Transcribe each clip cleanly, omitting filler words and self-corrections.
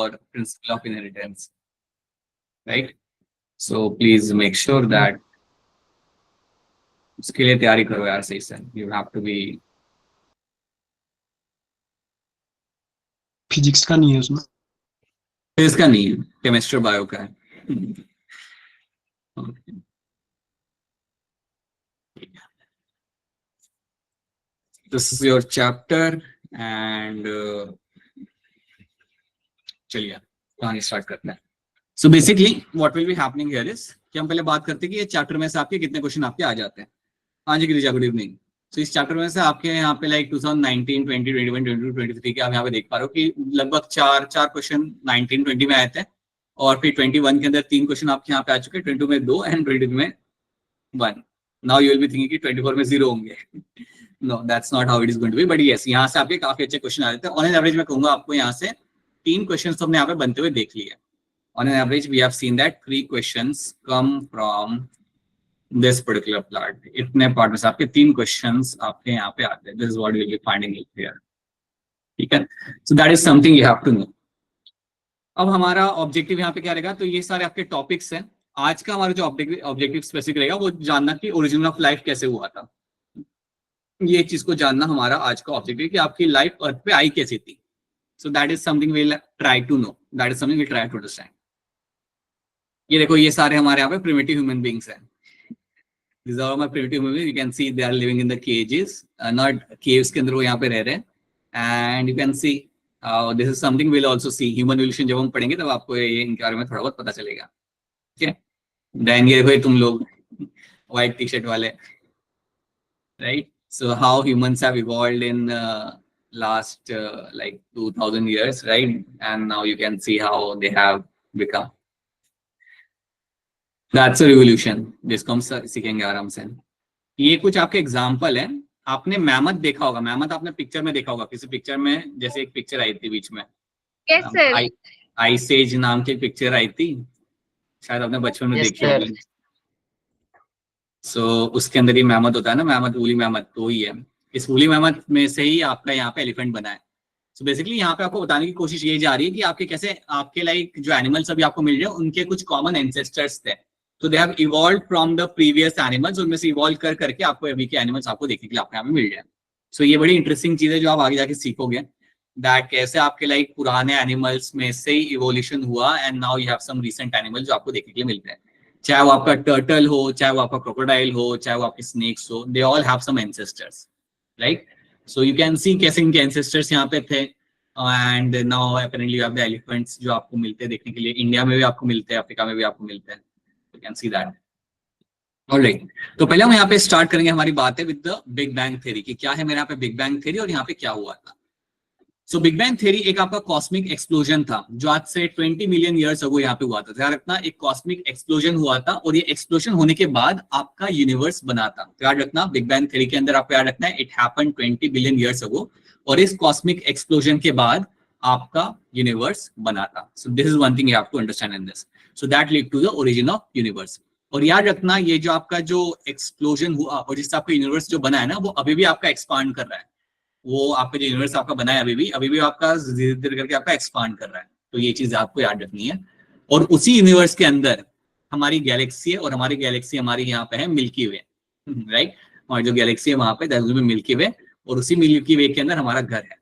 और principle of inheritance, right? So please make sure that उसके लिए तैयारी करो यार सही से. You have to be. Physics का नहीं है उसमें. फिजिक्स का नहीं है, केमिस्ट्री बायो का है. Okay. This is your chapter and चलिए कहानी स्टार्ट करते हैं. So basically what will be happening here is कि हम पहले बात करते हैं कि ये चैप्टर में से आपके कितने क्वेश्चन आपके आ जाते हैं. हाँ जी गिरिजा, गुड इवनिंग. तो इस चैप्टर में से आपके यहाँ पे लाइक 2019, 20, 21, 22, 23 के आप यहाँ पे देख पा रहे हो कि लगभग चार क्वेश्चन 19, 20 में आए थे और फिर 21 के अंदर 3 क्वेश्चन आपके यहाँ पे आ चुके हैं, 22 में 2 एंड 22 में 1. Now you will be thinking कि 24 में 0 होंगे. No, that's not how it is going to be. But yes, यहाँ से आपके काफी अच्छे क्वेश्चन आ रहे थे. ऑन एन एवरेज मैं कहूंगा आपको यहाँ से 3 क्वेश्चन तो हमने यहाँ पे बनते हुए देख लिए. On an average we have seen that 3 questions come from this particular part. इतने पार्ट में से आपके 3 क्वेश्चंस आपके यहाँ पे आते हैं. This is what you will be finding here. ठीक है, so that is something you have to know. अब हमारा ऑब्जेक्टिव यहाँ पे क्या रहेगा, तो ये सारे आपके टॉपिक्स हैं. आज का हमारा जो ऑब्जेक्टिव स्पेसिफिक रहेगा वो जानना कि ओरिजिन ऑफ लाइफ कैसे हुआ था. ये चीज को जानना हमारा आज का ऑब्जेक्टिव कि आपकी लाइफ अर्थ पे आई कैसी थी. So that is something we will try to know, that is something we try to understand. ये देखो, ये सारे हमारे यहाँ पे प्रिमिटिव ह्यूमन बीइंग्स हैं. These are my primitive humans. You can see they are living in the cages, not caves के अंदर वो यहाँ पे रह रहे हैं. And you can see this is something we'll also see. Human evolution जब हम पढ़ेंगे तब आपको ये इनके बारे में थोड़ा बहुत पता चलेगा. ठीक है. Then ये देखो तुम लोग white t-shirt वाले, right? So how humans have evolved in last like 2000 years, right? And now you can see how they have become. That's a revolution. जिसको हम सीखेंगे आराम से. ये कुछ आपके एग्जाम्पल हैं. आपने मैमथ देखा होगा. मैमथ आपने पिक्चर में देखा होगा, किसी पिक्चर में. जैसे एक पिक्चर आई थी बीच में, आइस एज नाम की पिक्चर आई थी, शायद आपने बचपन में देखी होगी. सो उसके अंदर ये मैमथ होता है ना, मैमथ, वूली मैमथ, तो ही है. इस वूली मैमथ में से ही आपका यहाँ पे एलिफेंट बना है. सो बेसिकली यहाँ पे आपको बताने की कोशिश ये जा रही है कि आपके कैसे आपके लाइक जो एनिमल्स अभी आपको मिल रहे हैं उनके कुछ कॉमन एंसेस्टर्स थे. So they have evolved from the previous animals. उनमें से इवॉल्व कर करके आपको अभी के एनिमल्स आपको देखने के लिए आपके यहाँ पे मिल जाए. सो ये बड़ी इंटरेस्टिंग चीज है जो आप आगे जाके सीखोगे, दैट कैसे आपके लाइक पुराने एनिमल्स में से ही इवोल्यूशन हुआ and now you have some recent animal जो आपको देखने के लिए मिल रहे हैं. चाहे वो आपका टर्टल हो, चाहे वो आपका क्रोकोडाइल हो, चाहे वो आपके स्नेक्स हो, they all have some ancestors, right? So you can see कैसे इनके एंसेस्टर्स यहाँ पे थे. And now apparently you have the elephants जो आपको मिलते हैं देखने के लिए. इंडिया में भी आपको मिलते हैं, अफ्रीका में भी आपको मिलते हैं. You can see that. Alright. तो पहले हम यहाँ पे स्टार्ट करेंगे हमारी बात है with the big bang theory कि क्या है मेरे यहाँ पे बिग बैंग थ्योरी और यहाँ पे क्या हुआ था. सो बिग बैंग थ्योरी एक आपका कॉस्मिक एक्सप्लोजन था जो आज से 20 मिलियन ईयर्स अगो यहाँ पे हुआ था. ध्यान रखना, एक कॉस्मिक एक्सप्लोजन हुआ था और ये एक्सप्लोजन होने के बाद आपका यूनिवर्स बना था. ध्यान रखना, बिग बैंग थ्योरी के अंदर आपको याद रखना है, it happened 20 billion years ago और इस कॉस्मिक एक्सप्लोजन के बाद आपका यूनिवर्स बना था. So this is one thing you have to understand in this. So that lead to the origin of universe. और याद रखना, ये जो आपका जो एक्सप्लोजन हुआ और जिससे आपका यूनिवर्स जो बना है ना, वो अभी भी आपका एक्सपांड कर रहा है. वो आपका जो यूनिवर्स आपका बना है अभी भी आपका धीरे धीरे करके आपका एक्सपांड कर रहा है. तो ये चीज आपको याद रखनी है. और उसी यूनिवर्स के अंदर हमारी गैलेक्सी है और हमारी गैलेक्सी हमारी यहाँ पे है मिल्की वे, राइट? हमारी जो गैलेक्सी है वहां पे दैट विल बी मिल्की वे और उसी मिल्की वे के अंदर हमारा घर है.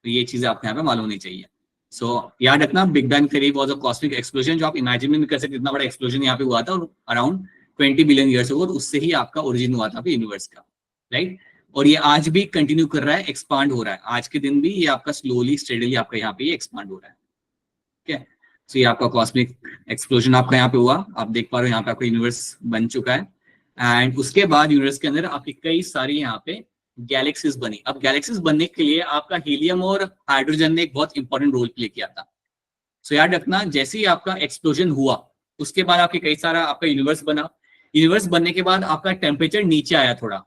तो ये चीजें आपको यहाँ पे मालूम होनी चाहिए. सो याद रखना, big bang theory was a cosmic explosion जो आप इमेजिन भी नहीं कर सकते. इतना बड़ा एक्सप्लोजन यहाँ पे हुआ था और अराउंड 20 बिलियन ईयर्स अगो, उससे ही आपका ओरिजिन हुआ था यूनिवर्स का, राइट? और ये आज भी कंटिन्यू कर रहा है, एक्सपांड हो रहा है. आज के दिन भी ये आपका स्लोली स्टेडली आपका यहाँ पे एक्सपांड हो रहा है. ठीक है, सो ये आपका कॉस्मिक एक्सप्लोजन आपका यहाँ पे हुआ. आप देख पा रहे हो यहाँ पे आपका यूनिवर्स बन चुका है एंड उसके बाद यूनिवर्स के अंदर आपकी कई सारी यहाँ पे गैलेक्सीज बनी. अब गैलेक्सीज बनने के लिए आपका हीलियम और हाइड्रोजन ने एक बहुत इंपॉर्टेंट रोल प्ले किया था. सो याद रखना, जैसे ही आपका एक्सप्लोजन हुआ उसके बाद आपके कई सारा आपका यूनिवर्स बना. यूनिवर्स बनने के बाद आपका टेम्परेचर नीचे आया थोड़ा.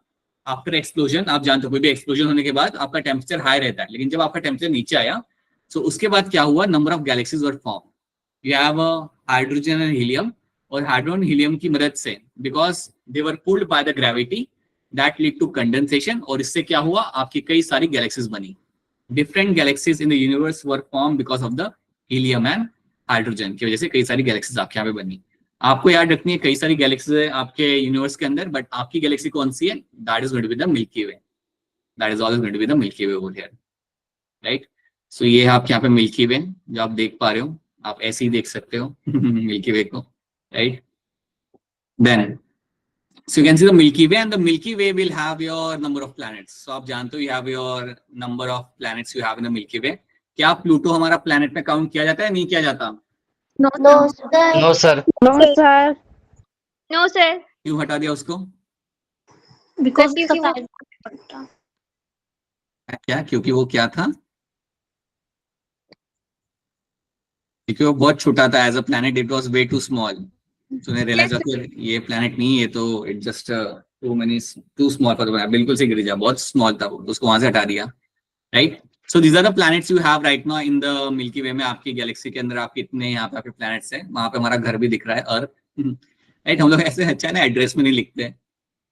आफ्टर एक्सप्लोजन आप जानते हो कोई भी एक्सप्लोजन होने के बाद आपका टेम्परेचर हाई रहता है, लेकिन जब आपका टेम्परेचर नीचे आया सो उसके बाद क्या हुआ, number of galaxies were form. You have hydrogen and helium और हाइड्रोजन हीलियम की मदद से because they were pulled by the gravity that lead to condensation और इससे क्या हुआ, आपकी कई सारी गैलेक्सीज बनी. Different galaxies in the universe were form because of the helium and hydrogen की वजह से कई सारी गैलेक्सीज आपके यहाँ पे बनी। आपको याद रखनी है कई सारी गैलेक्सीज है आपके यूनिवर्स के अंदर, बट आपकी गैलेक्सी कौन सी है? That is going to be the Milky Way, that is always going to be the Milky Way over here, right. So ये है आपके यहाँ पे मिल्की वे जो आप देख पा रहे हो, आप ऐसे ही देख सकते हो मिल्की वे को, right. Then so you can see the Milky Way, and the Milky Way will have your number of planets. So आप जानते हो you have your number of planets you have in the Milky Way. क्या Pluto हमारा planet में count किया जाता है, नहीं किया जाता? No sir. No sir. No sir. No sir. क्यों हटा दिया उसको? बिकॉज क्या? क्योंकि वो क्या था? क्योंकि वो बहुत छोटा था, as a planet it was way too small. So ने रियलाइज ये प्लैनेट नहीं, ये तो it just too small for, बिल्कुल से गिर जा, बहुत स्मॉल था वो, उसको वहां से हटा दिया, right. So these are the planets you have right now in the Milky Way में। आपकी गैलेक्सी के अंदर आपके इतने यहाँ पे आपके प्लैनेट्स हैं, वहां पे हमारा घर भी दिख रहा है अर्थ, राइट। हम लोग ऐसे अच्छा है ना एड्रेस में नहीं लिखते,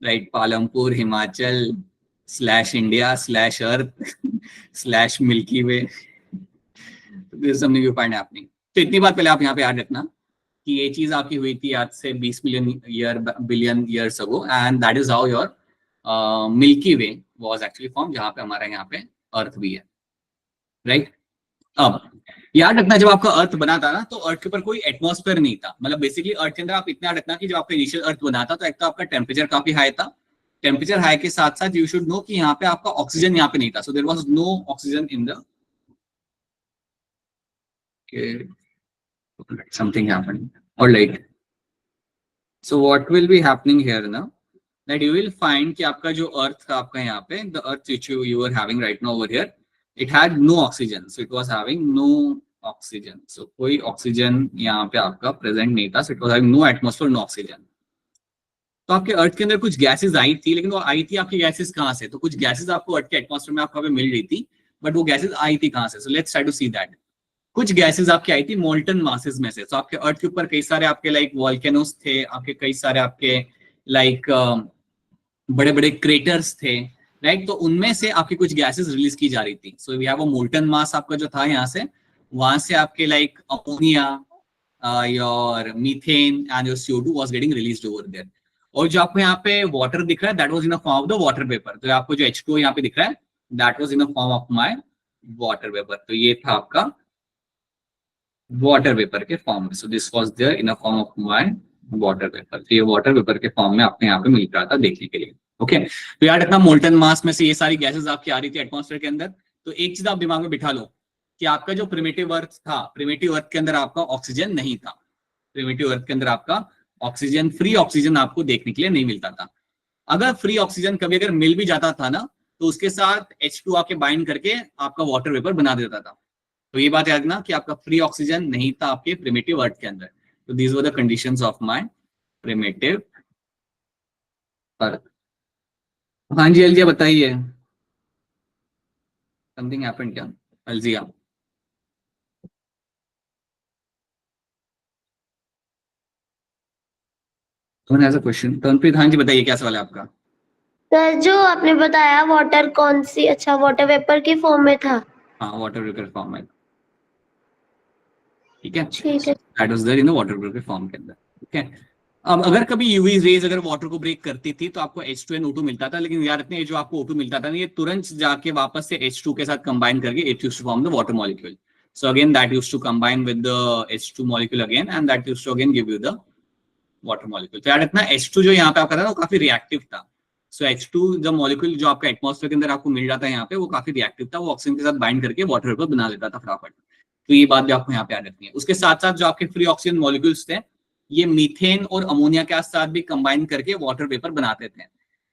right, Palampur Himachal / India / earth / milky way, something you find happening. तो इतनी बात पहले आप यहाँ पे याद रखना कि ये चीज आपकी हुई थी आज से 20 billion years ago, and that is how your milky way was actually form, जहां पे हमारा यहाँ पे अर्थ भी है, राइट। अब याद रखना जब आपका अर्थ बना था ना, तो अर्थ के ऊपर कोई एटमॉस्फेयर नहीं था, मतलब बेसिकली अर्थ के अंदर आप इतना याद रखना कि जब आपका इनिशियल अर्थ बना था तो एक तो आपका टेम्परेचर काफी हाई था, टेम्परेचर हाई के साथ साथ यू शुड नो कि यहाँ पे आपका ऑक्सीजन यहाँ पे नहीं था, so there was no oxygen in the something happened, or like, so what will be happening here now, that you will find कि आपका जो अर्थ था आपका यहाँ पे, the earth which you are having right now over here, it had no oxygen, so it was having no oxygen, so कोई oxygen यहाँ पे आपका प्रेजेंट नहीं था, so it was having no atmosphere, no oxygen। तो आपके अर्थ के अंदर कुछ गैसेस आई थी, लेकिन वो आई थी आपकी गैसेस कहाँ से? तो कुछ गैसेस आपको अर्थ के एटमॉस्फेयर में आपको मिल रही थी, बट वो गैसेस आई थी कहाँ से? So let's try to see that. कुछ गैसेस आपकी आई थी मोल्टन मासेस में से। तो आपके अर्थ के ऊपर कई सारे आपके लाइक वॉल्केनोस थे, आपके कई सारे आपके लाइक बड़े बड़े क्रेटर्स थे, राइट। तो उनमें से आपकी कुछ गैसेस रिलीज की जा रही थी। So we have a molten mass आपका जो था यहाँ से, वहां से आपके like ammonia, your methane and your CO2 was getting released over there. और जो आपको यहाँ पे वाटर दिख रहा है, that was in the form of the water vapour. तो आपको जो H2O यहाँ पे दिख रहा है, that was in the form of my water vapour. तो ये था आपका वाटर वेपर के फॉर्म में। So this was there in a form of my water vapour. तो ये वाटर वेपर के फॉर्म में आपको यहाँ पे मिल रहा था देखने के लिए, ओके। तो याद रखना मोल्टन मास में से ये सारी गैसेस आपकी आ रही थी एटमॉस्फेयर के अंदर। तो एक चीज आप दिमाग में बिठा लो कि आपका जो प्रिमिटिव अर्थ था, प्रिमिटिव अर्थ के अंदर आपका ऑक्सीजन नहीं था, प्रिमिटिव अर्थ के अंदर आपका ऑक्सीजन, फ्री ऑक्सीजन आपको देखने के लिए नहीं मिलता था। अगर फ्री ऑक्सीजन कभी अगर मिल भी जाता था ना, तो उसके साथ H2 आके बाइंड करके आपका वाटर वेपर बना देता था। तो ये बात याद रखना कि आपका फ्री ऑक्सीजन नहीं था आपके प्रिमिटिव अर्थ के अंदर। तो these were the conditions of my primitive earth. हाँ जी अलजिया बताइए, समथिंग हैपेंड क्या अलजिया? क्वेश्चन तनप्रीत, हाँ जी बताइए क्या सवाल है आपका? सर जो आपने बताया वाटर कौन सी, अच्छा वाटर वेपर की फॉर्म में था? हाँ वाटर वेपर फॉर्म में, ठीक है, ठीक है। That was there in the water vapour के फॉर्म के अंदर, ठीक है। अब अगर कभी यूवी रेज अगर वाटर को ब्रेक करती थी तो आपको H2NO2 मिलता था, लेकिन याद रखना ये जो आपको O2 मिलता था ना, ये तुरंत जाके वापस से H2 के साथ कंबाइन करके it used to form the water molecule. So again that used to combine with the H2 molecule again, and that used to again give you the water molecule. तो याद रखना H2 जो यहाँ पे आपका था ना वो काफी रिएक्टिव था। सो H2 द मॉलिक्यूल जो आपका एटमॉस्फेयर के अंदर आपको मिल रहा था यहाँ पे, वो काफी रिएक्टिव था, वो ऑक्सीजन के साथ बाइंड करके वाटर वेपर बना लेता था फटाफट। तो ये बात भी आपको यहाँ पे याद रखनी है। उसके साथ साथ जो आपके फ्री ऑक्सीजन मॉलिक्यूल्स थे, ये मीथेन और अमोनिया के साथ भी कंबाइन करके वाटर वेपर बनाते थे।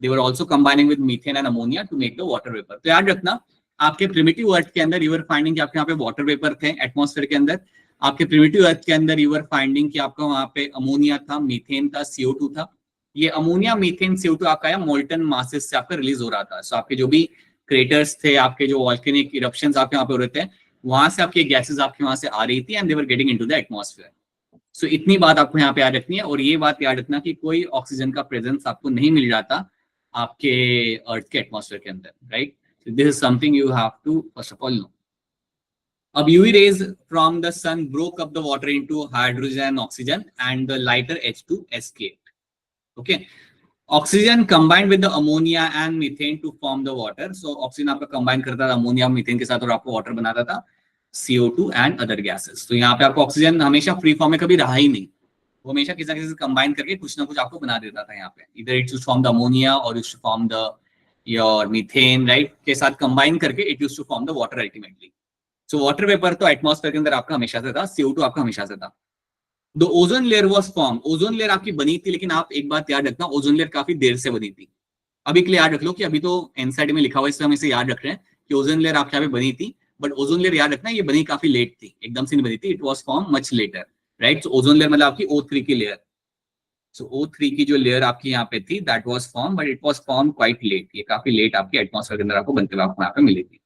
They were also combining with methane and ammonia to make the water vapour. तो याद रखना आपके प्रिमिटिव अर्थ के अंदर यू आर फाइंडिंग कि आपके यहाँ पे वाटर वेपर थे एटमॉस्फेयर के अंदर। आपके प्रिमिटिव अर्थ के अंदर यू आर फाइंडिंग कि आपका वहाँ पे अमोनिया था, मीथेन था, CO2 था। ये अमोनिया, मीथेन, CO2 आपका मोल्टन मासेस से आपका रिलीज हो रहा था। सो आपके जो भी क्रेटर्स थे, आपके जो वॉल्केनिक इरप्शंस आपके वहाँ पे हो रहे थे, वहां से आपकी गैसेस आपके वहां से आ रही थी and they were getting into the atmosphere. So इतनी बात आपको यहाँ पे याद रखनी है। और ये बात याद रखना कि कोई ऑक्सीजन का प्रेजेंस आपको नहीं मिल रहा था आपके अर्थ के एटमॉस्फेयर के अंदर, right. This is something you have to first of all know. अब UV rays from the sun broke up the water into hydrogen and oxygen and the lighter H2 escaped. Okay. Oxygen combined with the ammonia and methane to form the water. So oxygen आपका combine करता था ammonia methane के साथ और आपको water बनाता था CO2 and other gases. तो यहाँ पे आपको oxygen हमेशा free form में कभी रहा ही नहीं, वो हमेशा किसी ना किसी से combine करके कुछ ना कुछ आपको बना देता था यहाँ पे. Either it used to form the ammonia or it used to form the your methane, right? के साथ combine करके it used to form the water ultimately. So water vapor तो atmosphere के अंदर आपका हमेशा से था, CO2 आपका हमेशा से था. The ozone layer was formed. Ozone layer आपकी बनी थी, लेकिन आप एक बात याद रखना, ओजोन लेयर काफी देर से बनी थी. अभी के लिए याद रख लो कि अभी तो एनसीईआरटी में लिखा हुआ है, इससे हम इसे याद रख रहे हैं कि ओजोन लेयर आपके यहाँ पे बनी थी, बट ओजोन लेयर याद रखना ये बनी काफी लेट थी, एकदम से नहीं बनी थी. It was form much later, right. So ozone layer मतलब आपकी O3 की लेयर. सो O3 की जो लेयर आपकी यहाँ पे थी, that was form, but it was form quite late. ये काफी लेट आपके एटमॉस्फेयर के अंदर आपको बनते हुए आपको यहाँ पे मिलेगी.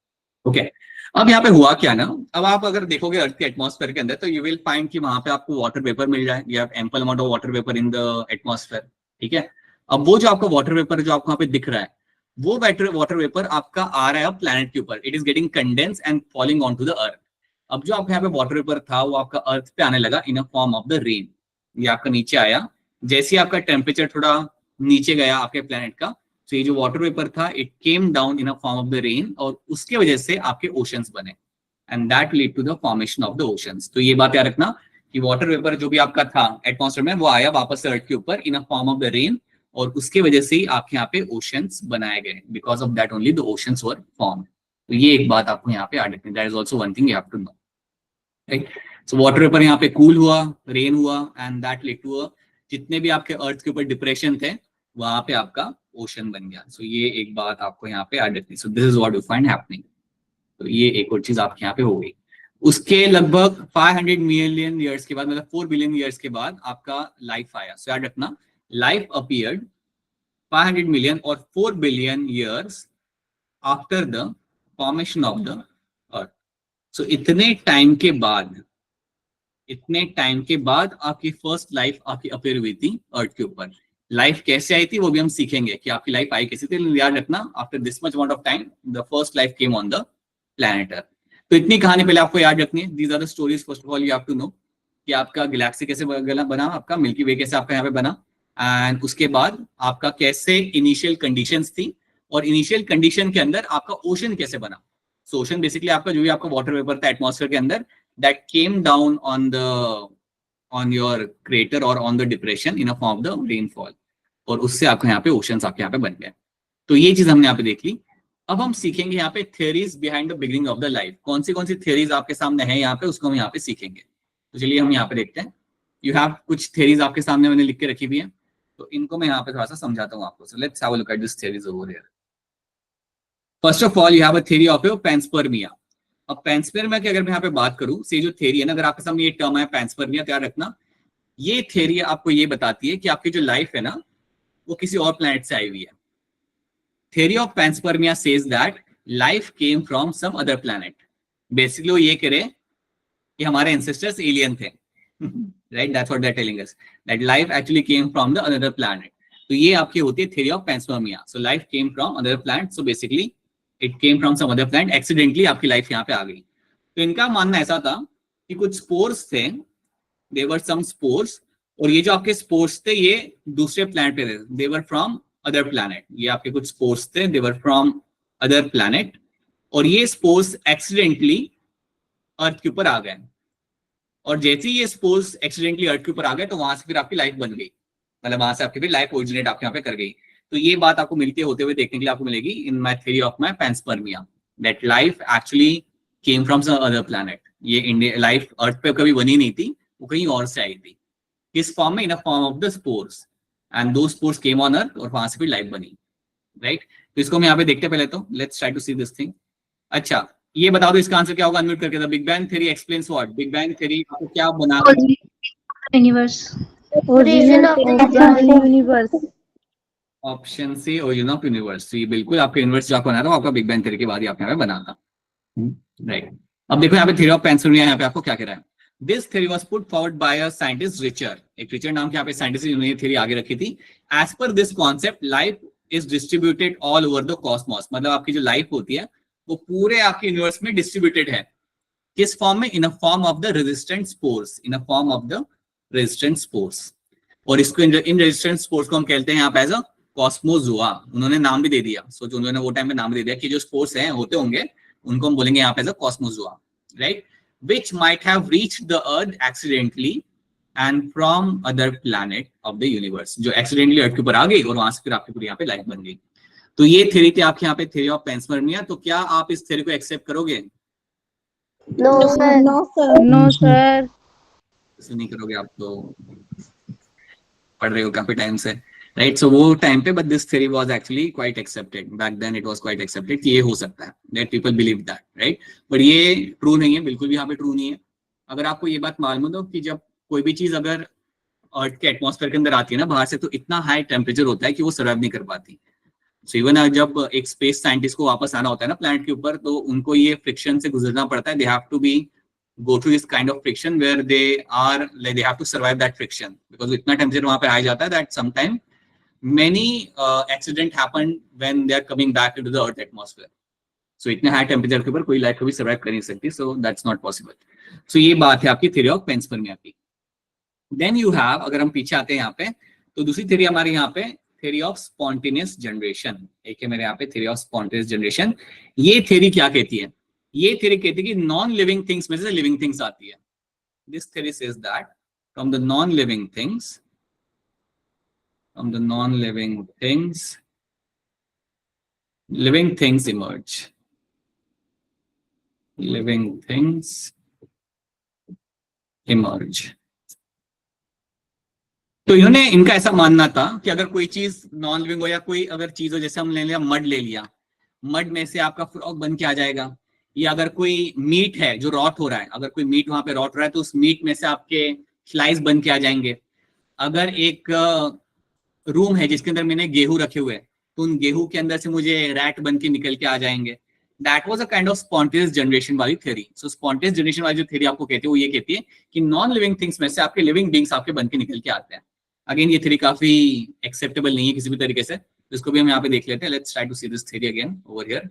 ओके. अब यहाँ पे हुआ क्या ना, अब आप अगर देखोगे अर्थ के एटमॉस्फेयर के अंदर तो यू विल फाइंड कि वहां पे आपको वाटर वेपर मिल जाए. You have ample amount of water vapour in the atmosphere. ठीक है. अब वो जो आपका वाटर वेपर जो आपको यहाँ पे दिख रहा है, वो वाटर वेपर आपका आ रहा है अब प्लैनेट के ऊपर. It is getting condense and falling on to the earth. अब जो आपके यहाँ पे वाटर वेपर था वो आपका अर्थ पे आने लगा in a form of the rain. ये आपका नीचे आया, जैसे ही आपका टेम्परेचर थोड़ा नीचे गया आपके प्लैनेट का, तो ये जो वाटर वेपर था it came down in a form of the rain, और उसके वजह से आपके ओशंस बने, and that lead to the formation of the oceans. तो ये बात याद रखना कि वाटर वेपर जो भी आपका था एटमॉस्फेयर में, वो आया वापस से अर्थ के ऊपर in a form of the rain, और उसके वजह से ही आपके यहाँ पे ओशंस बनाए गए. Because of that only the oceans were form. तो ये एक बात आपको यहाँ पे याद रखनी. That is also one thing you have to know, right. So water vapour यहाँ पे कूल हुआ, रेन हुआ, and that lead to a, जितने भी आपके अर्थ के ऊपर डिप्रेशन थे वहां पे आपका ओशन बन गया. सो ये एक बात आपको यहाँ पे याद रखनी. सो this is what you find happening. तो ये एक और चीज आपके यहाँ पे हो गई. उसके लगभग 500 मिलियन ईयर्स के बाद, मतलब 4 बिलियन ईयर्स के बाद आपका लाइफ आया. सो याद रखना, लाइफ अपीयर्ड 500 मिलियन और 4 billion years after the formation of the earth. So इतने टाइम के बाद आपकी फर्स्ट लाइफ आपकी अपीयर हुई थी अर्थ के ऊपर. लाइफ कैसे आई थी वो भी हम सीखेंगे कि आपकी लाइफ आई कैसे थी. याद रखना, after this much amount of time the first life came on the planet earth. तो इतनी कहानी पहले आपको याद रखनी है. These are the stories. First of all you have to know कि आपका गैलेक्सी कैसे बना, आपका मिल्की वे कैसे आपका यहाँ पे बना, एंड उसके बाद आपका कैसे इनिशियल कंडीशंस थी, और इनिशियल कंडीशन के अंदर आपका ओशन कैसे बना. सो ओशन बेसिकली आपका जो भी आपका वाटर वेपर था एटमॉस्फेयर के अंदर, that came down on your crater और on the depression in a form of the rainfall, और उससे आपको यहाँ पे ओशंस आपके यहाँ पे बन गए. तो ये चीज हमने यहाँ पे देख ली. अब हम सीखेंगे यहाँ पे theories behind the beginning of the life. कौन सी थियरीज आपके सामने है यहाँ पे, उसको हम यहाँ पे सीखेंगे. तो चलिए हम यहाँ पे देखते हैं. यू हैव कुछ थियरीज आपके सामने मैंने लिख के रखी हुई है, तो इनको मैं यहाँ पे थोड़ा सा समझाता हूँ आपको. सो let's have a look at this theories over here. First of all you have a theory of panspermia. अब पैंसपर्मिया की अगर मैं यहाँ पे बात करूँ, से जो थियरी है ना, अगर आपके सामने ये टर्म है पैंसपर्मिया, तो याद रखना ये थियरी आपको ये बताती है कि आपकी जो लाइफ है ना वो किसी और प्लैनेट से आई हुई है. Theory of panspermia says that life came from some other planet. Basically वो ये कह रहे कि हमारे ancestors alien थे, right? That's what they're telling us, that life actually came from the another planet. तो ये आपकी होती है theory of panspermia. So life came from another planet. So basically it came from some other planet. Accidentally आपकी life यहाँ पे आ गई. तो इनका मानना ऐसा था कि कुछ spores थे, there were some spores, और ये जो आपके spores थे ये दूसरे planet पे थे. They were from other planet. ये आपके कुछ स्पोर्स थे, they were from other planet, और ये स्पोर्स एक्सीडेंटली अर्थ के ऊपर आ गए. और जैसे ही ये स्पोर्स एक्सीडेंटली अर्थ के ऊपर आ गए तो वहां से फिर आपकी लाइफ बन गई, मतलब वहां से आपकी फिर लाइफ ओरिजिनेट आपके यहाँ पे कर गई. तो ये बात आपको मिलते होते हुए देखने के लिए आपको मिलेगी in my theory of my panspermia, that life actually came from some other planet. ये इंडिया लाइफ अर्थ पे कभी बनी नहीं थी, वो कहीं और से आई थी. किस फॉर्म में? In a form of the spores, and those spores came on earth, और वहां से फिर लाइफ बनी, राइट. तो इसको हम यहाँ पे देखते हैं पहले. तो let's try to see this thing. अच्छा ये बताओ तो इसका आंसर क्या होगा अनम्यूट करके. The big bang theory explains what? Big bang theory आपको क्या बना universe. Origin of the universe. Option C, origin of universe. ये बिल्कुल आपका यूनिवर्स जो आपको बना था आपका बिग बैंग थ्योरी के बाद ही आपके यहाँ पे बना था, राइट. अब देखो यहाँ पे थ्योरी ऑफ पैंसपर्मिया यहाँ पे आपको क्या कह रहा है. This theory was put forward by a scientist Richer. एक रिचर्ड नाम के यहाँ पे साइंटिस्ट जिन्होंने ये थ्योरी आगे रखी थी. As per this concept, life is distributed all over the cosmos. मतलब आपकी जो लाइफ होती है वो पूरे आपके यूनिवर्स में डिस्ट्रीब्यूटेड है. किस फॉर्म में? In a form of the resistant spores, in a form of the resistant spores. और इसको इन रेजिस्टेंट स्पोर्स को हम कहते हैं यहाँ पे एज अ कॉस्मोजोआ। उन्होंने नाम भी दे दिया, सोचो उन्होंने वो टाइम पे नाम भी दे दिया कि जो स्पोर्स हैं होते होंगे उनको हम बोलेंगे यहाँ पे as a cosmozoa, right, which might have reached the earth accidentally and from other planet of the universe, जो accidentally अर्थ के ऊपर आ गई और वहां से फिर आपकी पूरी यहाँ पे लाइफ बन गई। तो ये थ्योरी थी आपके यहाँ पे, थ्योरी ऑफ पेंसपर्मिया। तो क्या आप इस थ्योरी को एक्सेप्ट करोगे? No sir. No sir. No sir. ऐसे नहीं करोगे, आप तो पढ़ रहे हो काफी टाइम से, राइट। सो वो टाइम पे, but this theory was actually quite accepted back then, it was quite accepted कि ये हो सकता है, that people believe that, right. But ये ट्रू नहीं है, बिल्कुल भी यहाँ पे ट्रू नहीं है। अगर आपको ये बात मालूम हो कि जब कोई भी चीज अगर अर्थ के एटमॉस्फेयर के अंदर आती है ना बाहर से, तो इतना हाई टेम्परेचर होता है कि वो सर्वाइव नहीं कर पाती। सो इवन जब एक स्पेस साइंटिस्ट को वापस आना होता है ना प्लैनेट के ऊपर, तो उनको ये फ्रिक्शन से गुजरना पड़ता है। They have to be go through this kind of friction where they are like they have to survive that friction, because इतना टेम्परेचर वहां पे आ जाता है that sometime many accident happen when they are coming back into the earth atmosphere. So इतने high temperature के ऊपर कोई life कभी सर्वाइव कर नहीं सकती, so that's not possible. So ये बात है आपकी थ्योरी ऑफ पेंसपर्मिया की। Then you have, अगर हम पीछे आते हैं यहाँ पे, तो दूसरी थ्योरी हमारे यहाँ पे थ्योरी ऑफ स्पॉन्टेनियस जनरेशन, एक है मेरे यहाँ पे थ्योरी ऑफ स्पॉन्टेनियस जनरेशन। ये थ्योरी क्या कहती है? ये थ्योरी कहती है कि नॉन लिविंग थिंग्स में से लिविंग थिंग्स आती है। This theory says that from the non living things, from the non living things emerge, living things emerge. तो इन्होंने, इनका ऐसा मानना था कि अगर कोई चीज नॉन लिविंग हो या कोई अगर चीज हो, जैसे हम ले लिया मड, ले लिया, मड में से आपका फ्रॉग बन के आ जाएगा। या अगर कोई मीट है जो रॉट हो रहा है, अगर कोई मीट वहां पे रॉट हो रहा है, तो उस मीट में से आपके फ्लाइज बन के आ जाएंगे। अगर एक रूम है जिसके अंदर मैंने गेहूं रखे हुए, तो उन गेहूं के अंदर से मुझे रैट बन के निकल के आ जाएंगे। That was a kind of spontaneous generation वाली थ्योरी। सो स्पॉन्टेनियस जनरेशन वाली जो थ्योरी आपको कहती है, वो ये कहती है कि नॉन लिविंग थिंग्स में से आपके लिविंग बींग्स आपके बन के निकल के आते हैं। अगेन ये थ्योरी काफी एक्सेप्टेबल नहीं है किसी भी तरीके से, इसको भी हम यहाँ पे देख लेते हैं। Let's try to see this theory again over here.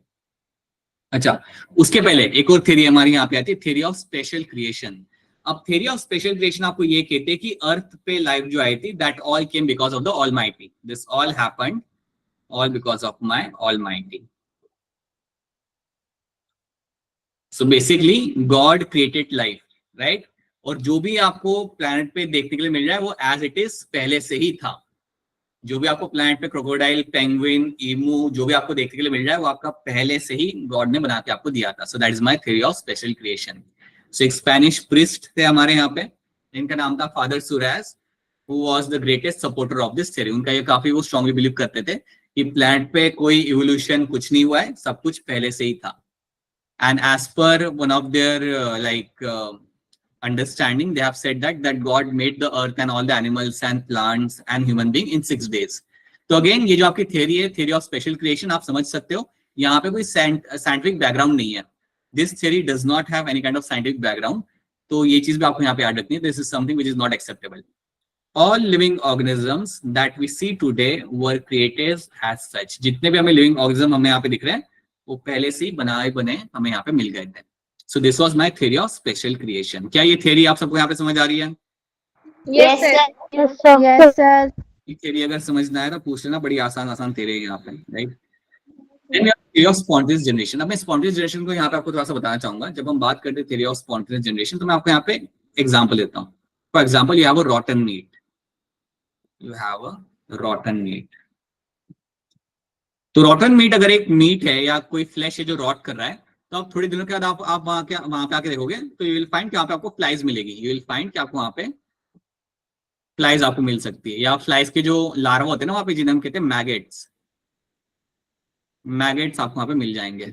अच्छा, उसके पहले एक और थ्योरी हमारी यहाँ पे आती है, थ्योरी ऑफ स्पेशल क्रिएशन। अब थ्योरी ऑफ स्पेशल क्रिएशन आपको ये कहते हैं कि अर्थ पे लाइफ जो आई थी, that all came because of the almighty. This all happened all because of my almighty. So basically God created life, right. और जो भी आपको प्लैनेट पे देखने के लिए मिल रहा है वो एज इट इज पहले से ही था। जो भी आपको प्लैनेट पे क्रोकोडाइल, पेंगुइन, ईमू, जो भी आपको देखने के लिए मिल रहा है वो आपका पहले से ही गॉड ने बना के आपको दिया था। So that is my theory of special creation. So एक स्पेनिश प्रिस्ट थे हमारे यहाँ पे, इनका नाम था Father Suarez, who was the greatest supporter of this theory. उनका ये काफी वो स्ट्रांगली बिलीव करते थे कि प्लैनेट पे कोई इवोल्यूशन कुछ नहीं हुआ है, सब कुछ पहले से ही था। And as per one of their understanding, they have said that God made the earth and all the animals and plants and human being in 6 days. तो अगेन ये जो आपकी थ्योरी है, थ्योरी ऑफ स्पेशल क्रिएशन, आप समझ सकते हो यहाँ पे कोई साइंटिफिक बैकग्राउंड नहीं है। This theory does not have any kind of scientific background. तो ये चीज भी आपको यहाँ पे याद रखनी है। This is something which is not acceptable. All living organisms that we see today were created as such. जितने भी हमें लिविंग ऑर्गेनिज्म हमें यहाँ पे दिख रहे हैं वो पहले से ही बने हमें यहाँ पे मिल गए थे। So this was my theory of special creation. क्या ये थ्योरी आप सबको यहाँ पे समझ आ रही है? Yes sir. Yes sir. ये थ्योरी अगर समझ ना आए तो पूछ लेना, बड़ी आसान थ्योरी है यहाँ पे, right. Then we have theory of spontaneous generation. अब मैं spontaneous generation को यहाँ पे आपको थोड़ा सा बताना चाहूंगा। जब हम बात करते हैं theory of spontaneous generation, तो मैं आपको यहाँ पे एग्जाम्पल देता हूँ। For example, you have a rotten meat. You have a rotten meat. तो rotten meat अगर एक मीट है या कोई फ्लैश है जो रॉट कर रहा है, तो आप थोड़े दिनों के बाद आप वहां पे आके देखोगे तो यू विल फाइंड कि वहां पे आपको फ्लाइज मिलेगी। यू विल फाइंड कि आपको वहां पे फ्लाइज आपको मिल सकती है, या फ्लाइज के जो लार्वा होते हैं ना वहां पे, जिन्हें हम कहते हैं मैगेट्स, मैगेट्स आपको वहां पे मिल जाएंगे।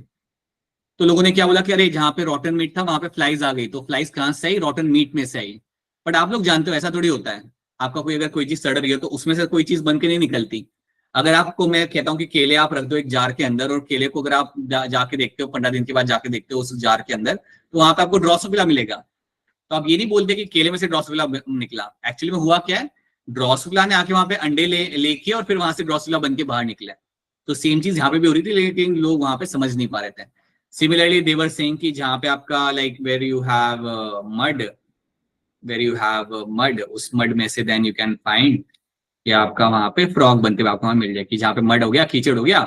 तो लोगों ने क्या बोला कि अरे जहाँ पे रॉटन मीट था वहां पे फ्लाइज आ गई, तो फ्लाइज कहाँ से आई? रॉटन मीट में से आई। बट आप लोग जानते हो ऐसा थोड़ी होता है। आपका कोई अगर कोई चीज सड़ रही है तो उसमें से कोई चीज बन के नहीं निकलती। अगर आपको मैं कहता हूँ कि केले आप रख दो एक जार के अंदर, और केले को अगर आप जाके देखते हो 15 दिन के बाद जाके देखते हो उस जार के अंदर, तो वहां पे आपको ड्रोसोफिला मिलेगा। तो आप ये नहीं बोलते कि केले में से ड्रोसोफिला निकला। एक्चुअली में हुआ क्या है, ड्रोसोफिला ने आके वहां पे अंडे लेके और फिर वहां से ड्रोसोफिला बन के बाहर निकला। तो सेम चीज यहाँ पे भी हो रही थी, लेकिन लोग वहां पे समझ नहीं पा रहे थे। सिमिलरली दे वर सेइंग कि जहाँ पे आपका like where you have mud, उस मड में से देन यू कैन फाइंड या आपका वहां पे फ्रॉग बनते हुए आपको वहां मिल जाए, कि जहाँ पे मड हो गया, कीचड़ हो गया,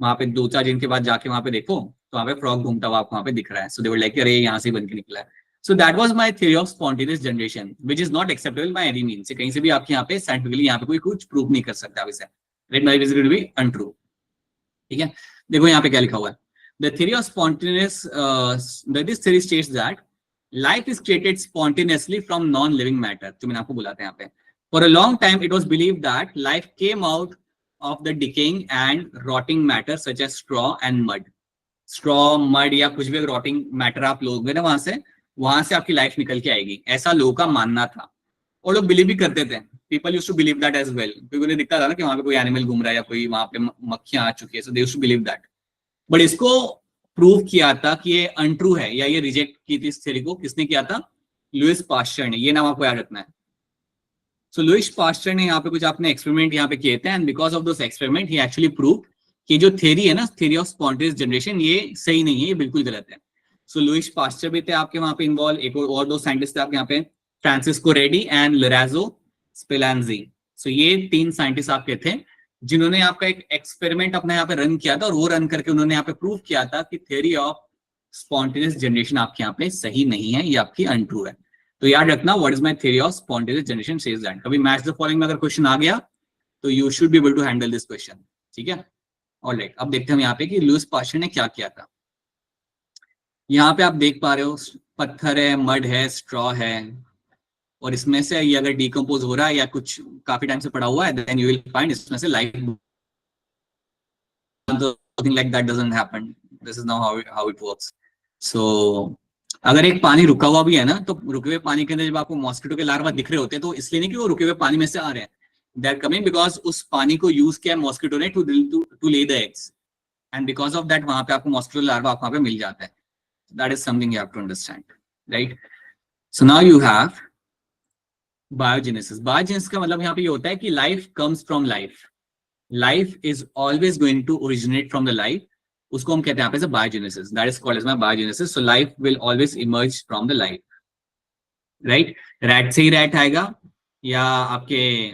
वहां पे 2-4 दिन के बाद जाके वहां पे देखो तो वहां पे फ्रॉग घूमता हुआ आपको वहां पे दिख रहा है. सो दे वर लाइक अरे यहाँ से बन के निकला है. So that was my theory of spontaneous generation which is not acceptable by any means. कहीं से भी आपके यहाँ पे साइंटिफिकली यहाँ पे कोई कुछ प्रूव नहीं कर सकता आप इसे. Right, my is going to be untrue. ठीक है, देखो यहाँ पे क्या लिखा हुआ है. The theory of spontaneous, this theory states that life is created spontaneously from non-living matter. जो मैंने आपको बोला था यहाँ पे. For a long time, it was believed that life came out of the decaying and rotting matter such as straw and mud. Straw, mud या कुछ भी rotting matter आप लोगे ना वहां से आपकी लाइफ निकल के आएगी, ऐसा लोगों का मानना था और लोग बिलीव भी करते थे. People used to believe that as well. क्योंकि उन्हें दिखता था ना कि वहां पे कोई एनिमल घूम रहा है या कोई वहां पे मक्खियां आ चुकी है. So they used to believe that. But इसको प्रूव किया था कि ये अनट्रू है या ये रिजेक्ट की थी इस थ्योरी को. किसने किया था? लुइस पास्चर ने. ये नाम आपको याद रखना है. सो लुइस पास्चर ने यहाँ पे कुछ अपने एक्सपेरिमेंट यहाँ पे किए थे and because of those experiment he actually prove कि जो थ्योरी है ना, थ्योरी ऑफ स्पॉन्टेनियस जनरेशन, ये सही नहीं है, ये बिल्कुल गलत है. सो लुइस पास्चर भी थे आपके वहां पे इन्वॉल्व. एक और 2 साइंटिस्ट थे आपके यहाँ पे, फ्रांसिस्को रेडी एंड लोरेंजो स्पेलांजी. सो ये 3 साइंटिस्ट आपके थे जिन्होंने आपका एक एक्सपेरिमेंट अपना यहाँ पे रन किया था और वो रन करके उन्होंने यहाँ पे प्रूव किया था कि थ्योरी ऑफ स्पॉन्टेनियस जनरेशन आपके यहाँ पे सही नहीं है, ये आपकी अनट्रू है. तो याद रखना, what is my theory of spontaneous generation says that. कभी मैच द फॉलोइंग में अगर क्वेश्चन आ गया तो you should be able to handle this question. ठीक है, ऑलराइट. अब देखते हैं हम यहाँ पे कि लुइस पास्चर ने क्या किया था. यहाँ पे आप देख पा रहे हो पत्थर है, मड है, स्ट्रॉ है और इसमें से ये अगर डिकम्पोज हो रहा है या कुछ काफी टाइम से पड़ा हुआ है देन यू विल फाइंड इसमें से life. Something like that doesn't happen. This is now how it works. So अगर एक पानी रुका हुआ भी है ना, तो रुके हुए पानी के अंदर जब आपको मॉस्किटो के लार्वा दिख रहे होते हैं तो इसलिए नहीं कि वो रुके हुए पानी में से आ रहे हैं. They are coming because उस पानी को यूज किया मॉस्किटो ने to lay the eggs and because of that वहां पे आपको मॉस्किटो लार्वा वहां पे मिल जाता है. That is something you have to understand, right? So now you have biogenesis. Biogenesis का मतलब यहाँ पे ये होता है कि life comes from life. Life is always going to originate from the life. उसको हम कहते हैं यहाँ पे biogenesis. That is called as biogenesis. So life will always emerge from the life. Right, rat से ही रैट आएगा या आपके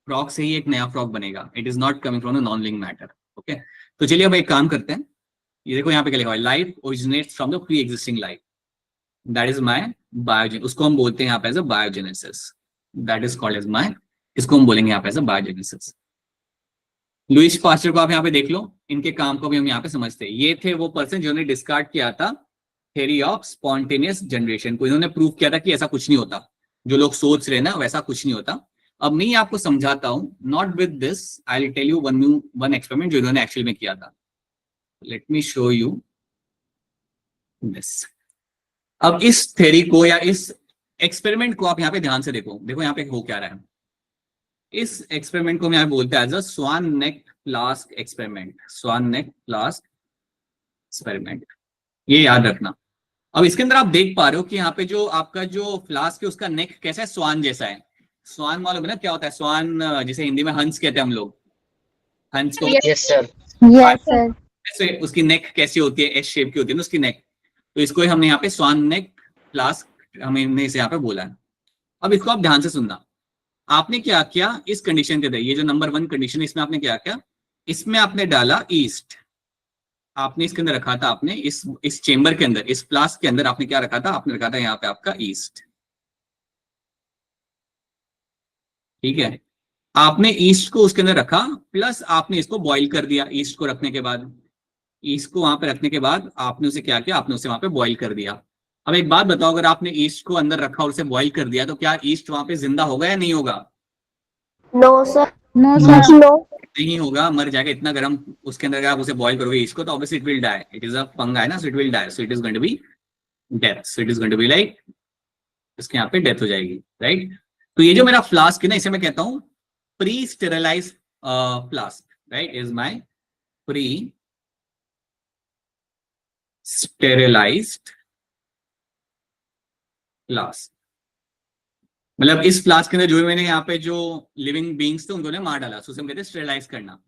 फ्रॉग से ही एक नया फ्रॉग बनेगा. It is not coming from the non living matter. Okay, तो चलिए अब एक काम करते हैं. ये देखो यहाँ पे क्या लिखा हुआ है, life originates from the pre existing life. That is my biogenesis. उसको हम बोलते हैं यहाँ पे as a biogenesis. That is called as my, इसको हम बोलेंगे यहाँ पे ऐसा बायोजेनेसिस. लुइस पास्चर को आप यहाँ पे देख लो, इनके काम को भी हम यहाँ पे समझते हैं. ये थे वो पर्सन जिन्होंने डिस्कार्ड किया था थ्योरी ऑफ स्पॉन्टेनियस जनरेशन को. इन्होंने प्रूव किया था कि ऐसा कुछ नहीं होता, जो लोग सोच रहे ना वैसा कुछ नहीं होता. अब मैं आपको समझाता हूँ, not with this, I will tell you one experiment जो इन्होंने एक्चुअली में किया था. Let me show you this. अब इस थ्योरी को या इस एक्सपेरिमेंट को आप यहाँ पे ध्यान से देखो. देखो यहाँ पे हो क्या रहा है. इस एक्सपेरिमेंट को हम यहाँ पे बोलते हैं as a swan neck flask experiment. Swan neck flask experiment, ये याद रखना. अब इसके अंदर आप देख पा रहे हो कि यहाँ पे जो आपका जो फ्लास्क है उसका नेक कैसा है, स्वान जैसा है. स्वान मालूम है ना क्या होता है? स्वान जिसे हिंदी में हंस कहते हैं हम लोग. हंस को Yes, sir. ऐसे उसकी नेक कैसी होती है, एस शेप की होती है ना उसकी नेक. तो इसको हमने यहाँ पे स्वान नेक फ्लास्क हमने इसे यहाँ पे बोला है. अब इसको आप ध्यान से सुनना. आपने क्या किया इस कंडीशन के अंदर, ये जो नंबर 1 कंडीशन, इसमें आपने क्या किया, इसमें आपने डाला ईस्ट. आपने इसके अंदर रखा था, आपने इस चेंबर के अंदर, इस फ्लास्क के अंदर आपने क्या रखा था, आपने रखा था यहाँ पे आपका ईस्ट. ठीक है, आपने ईस्ट को उसके अंदर रखा, प्लस आपने इसको बॉईल कर दिया. ईस्ट को रखने के बाद, ईस्ट को वहां पे रखने के बाद आपने उसे क्या किया, आपने उसे वहां पे बॉईल कर दिया. अब एक बात बताओ, अगर आपने ईस्ट को अंदर रखा और उसे बॉईल कर दिया तो क्या ईस्ट वहां पे जिंदा होगा या नहीं होगा? No sir. No, sir. No. नहीं होगा, मर जाएगा. इतना गर्म उसके अंदर आप उसे बॉईल करोगे ईस्ट को तो obviously it will die. It is a fungus है ना, so it will die. So it is going to be death. So it is going to be like, इसके यहाँ पे डेथ हो जाएगी. राइट, तो ये जो मेरा फ्लास्क है ना, इसे मैं कहता हूं pre sterilise flask. Right, is my pre sterilised flask. मतलब इस फ्लास्क के अंदर जो मैंने यहाँ पे जो लिविंग बींग्स थे उनको मार डाला, सो हम कहते हैं स्टेरिलाइज करना.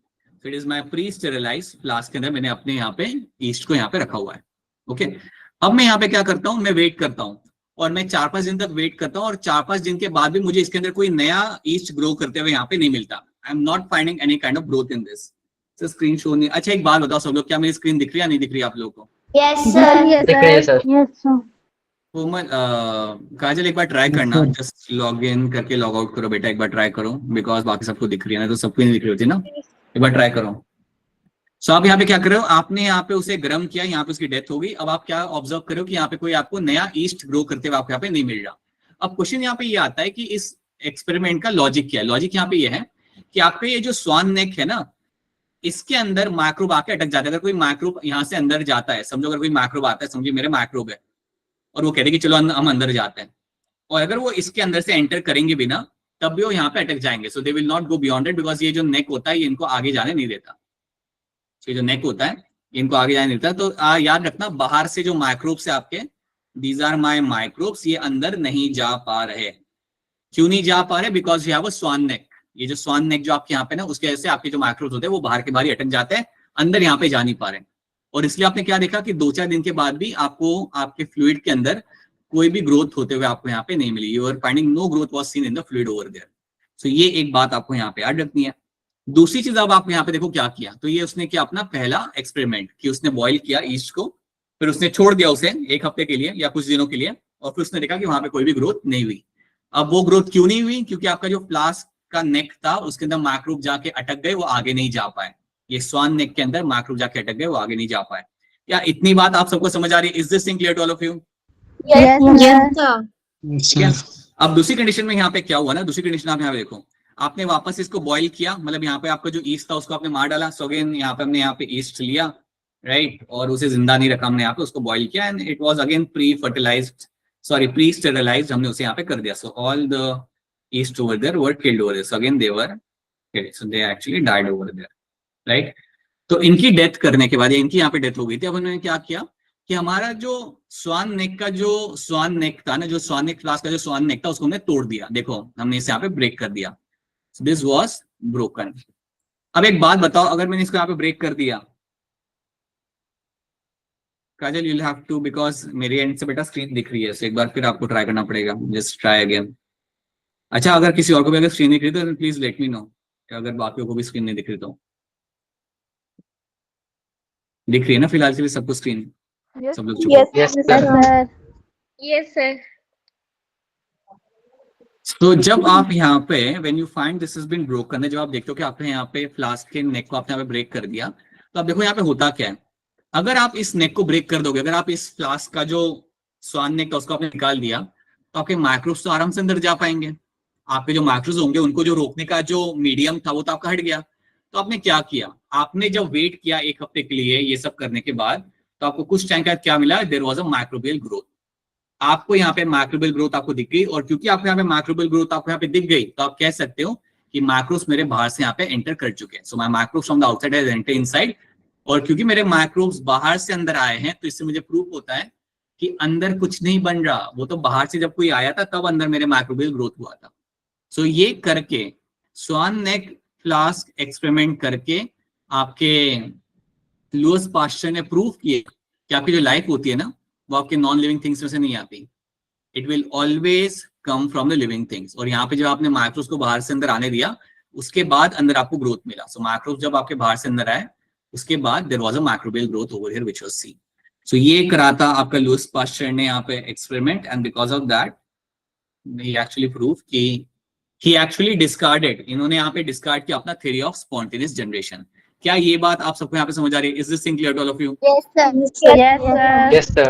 सो it is my pre sterilise flask के अंदर मैंने अपने यहाँ पे ईस्ट को यहाँ पे रखा हुआ है. ओके, अब मैं यहाँ पे क्या करता हूँ, मैं वेट करता हूँ और मैं 4-5 दिन तक वेट करता हूँ और 4-5 दिन के बाद भी मुझे इसके अंदर कोई नया ईस्ट ग्रो करते हुए यहाँ पे नहीं मिलता। I am not finding any kind of growth in this. Screen show नहीं। अच्छा एक बात बताओ सब लोग, क्या मेरी स्क्रीन दिख रही है या नहीं दिख रही है आप लोगों को? Yes sir. Yes, दिख रही है sir. सर। Yes, sir. कोमल, काजल एक बार ट्राई Yes, करना, sir. जस्ट लॉग इन करके लॉग आउट करो बेटा, एक बार ट्राई करो, बिकॉज बाकी सबको दिख रही है ना, तो सबको नहीं दिख रही होती ना, एक बार ट्राई करो। सो आप यहाँ पे क्या कर रहे हो, आपने यहाँ पे उसे गर्म किया, यहाँ पे उसकी डेथ हो गई। अब आप क्या ऑब्जर्व करो कि यहाँ पे कोई आपको नया ईस्ट ग्रो करते हुए आपको यहाँ पे नहीं मिल रहा। अब क्वेश्चन यहाँ पे ये आता है कि इस एक्सपेरिमेंट का लॉजिक क्या है। लॉजिक यहाँ पे ये है कि आपके ये जो स्वान नेक है ना, इसके अंदर माइक्रोब आके अटक जाता है। अगर कोई माइक्रोब यहाँ से अंदर जाता है, समझो अगर कोई माइक्रोब आता है, समझिए मेरे माइक्रोब है और वो कहते हैं कि चलो हम अंदर जाते हैं, और अगर वो इसके अंदर से एंटर करेंगे बिना, तब भी वो यहाँ पे अटक जाएंगे। So they will not go beyond it, because ये जो नेक होता है ये इनको आगे जाने नहीं देता। ये जो नेक होता है इनको आगे जाने नहीं देता। तो याद रखना, बाहर से जो माइक्रोब्स है आपके, दीज आर माय माइक्रोब्स, ये अंदर नहीं जा पा रहे। क्यों नहीं जा पा रहे? Because you have a swan नेक। ये जो स्वान नेक जो आपके यहाँ पे ना, उसके वजह से आपके जो माइक्रोब्स होते हैं वो बाहर के बाहर ही अटक जाते हैं, अंदर यहाँ पे जा नहीं पा रहे। और इसलिए आपने क्या देखा कि 2-4 दिन के बाद भी आपको आपके फ्लूइड के अंदर कोई भी ग्रोथ होते हुए आपको यहाँ पे नहीं मिली। You are finding no growth was seen in the fluid over there. So ये एक बात आपको यहाँ पे याद रखनी है। दूसरी चीज, अब आप यहाँ पे देखो क्या किया। तो ये उसने किया अपना पहला एक्सपेरिमेंट कि उसने बॉईल किया ईस्ट को, फिर उसने छोड़ दिया उसे 1 हफ्ते के लिए या कुछ दिनों के लिए, और फिर उसने देखा कि वहां पे कोई भी ग्रोथ नहीं हुई। अब वो ग्रोथ क्यों नहीं हुई? क्योंकि आपका जो फ्लास्क का नेक था उसके अंदर माइक्रोब जाके अटक गए, वो आगे नहीं जा पाए। ये स्वान नेक के अंदर माइक्रोब जाके अटक गए, वो आगे नहीं जा पाए। क्या इतनी बात आप सबको समझ आ रही है? Is this thing clear to all of you? Yes, Yes, sir. ठीक है। अब दूसरी कंडीशन में यहाँ पे क्या हुआ ना, दूसरी कंडीशन आप यहाँ पे देखो, आपने वापस इसको बॉईल किया, मतलब यहाँ पे आपका जो ईस्ट था उसको आपने मार डाला। सो अगेन यहाँ पे हमने यहाँ पे ईस्ट लिया, राइट, और उसे जिंदा नहीं रखा हमने, यहाँ पे उसको बॉईल किया and it was again pre sterilized, हमने उसे यहाँ पे कर दिया। So all the yeast over there were killed over there, so again they were killed, so they actually died over there, right. तो इनकी डेथ करने के बाद, इनकी यहाँ पे डेथ हो गई थी। अब उन्होंने क्या किया कि हमारा जो स्वान नेक का जो स्वान नेक था ना, जो स्वान नेक क्लास का जो स्वान नेक था, उसको हमने तोड़ दिया। देखो हमने इसे यहाँ पे ब्रेक कर दिया, दिस वॉज ब्रोकन। अब एक बात बताओ, अगर मैंने इसको यहाँ पे ब्रेक कर दिया, काजल यू हैव टू, बिकॉज मेरी एंड से बेटा स्क्रीन दिख रही है, so एक बार फिर आपको ट्राई करना पड़ेगा, जस्ट ट्राई अगेन। अच्छा अगर किसी और को भी अगर स्क्रीन दिख रही तो प्लीज लेट मी नो, अगर बाकियों को भी स्क्रीन नहीं दिख रही तो। दिख रही है ना फिलहाल के लिए सबको स्क्रीन? Yes, सब लोग चुप yes, हो। Yes, yes, sir. sir. Yes, sir. तो जब आप यहाँ पे when you find this has been broken, जब आप देखते हो कि आपने यहाँ पे फ्लास्क के नेक को आपने यहाँ पे ब्रेक कर दिया, तो आप देखो यहाँ पे होता क्या है। अगर आप इस नेक को ब्रेक कर दोगे, अगर आप इस फ्लास्क का जो स्वान नेक था उसको आपने निकाल दिया, तो आपके माइक्रोब्स तो आराम से अंदर जा पाएंगे। आपके जो माइक्रोब्स होंगे उनको जो रोकने का जो मीडियम था वो तो आपका हट गया। तो आपने क्या किया, आपने जब वेट किया 1 हफ्ते के लिए ये सब करने के बाद, तो आपको कुछ टाइम के बाद क्या मिला, there was a microbial growth. आपको यहाँ पे माइक्रोबियल ग्रोथ आपको दिख गई, और क्योंकि आपको यहाँ पे माइक्रोबियल ग्रोथ आपको यहाँ पे दिख गई, तो आप कह सकते हो कि माइक्रोब्स मेरे बाहर से यहाँ पे एंटर कर चुके हैं। So my microbes from the outside has enter inside, और क्योंकि मेरे माइक्रोब्स बाहर से अंदर आए हैं, तो इससे मुझे प्रूफ होता है कि अंदर कुछ नहीं बन रहा, वो तो बाहर से जब कोई आया था तब अंदर मेरे माइक्रोबियल ग्रोथ हुआ था। सो ये करके स्वान नेक फ्लास्क एक्सपेरिमेंट करके आपके लुईस पास्चर ने प्रूफ किया कि आपकी जो लाइफ होती है ना, वो आपके नॉन लिविंग थिंग्स में से नहीं आती, it will always come from the living things. और यहाँ पे जब आपने माइक्रोब्स को बाहर से अंदर आने दिया, उसके बाद अंदर आपको ग्रोथ मिला। सो माइक्रोब्स जब आपके बाहर से अंदर आए, उसके बाद there was a microbial growth over here which was seen. So ये करा था आपका लुईस पास्चर ने यहाँ पे experiment, and because of that he actually prove कि ही एक्चुअली डिस्कार्डेड, इन्होंने यहाँ पे डिस्कार्ड किया अपना थ्योरी ऑफ स्पॉन्टेनियस जनरेशन। क्या ये बात आप सबको यहाँ पे समझ आ रही है? Is this thing clear to all of you? Yes, sir. Yes, sir. Yes, sir.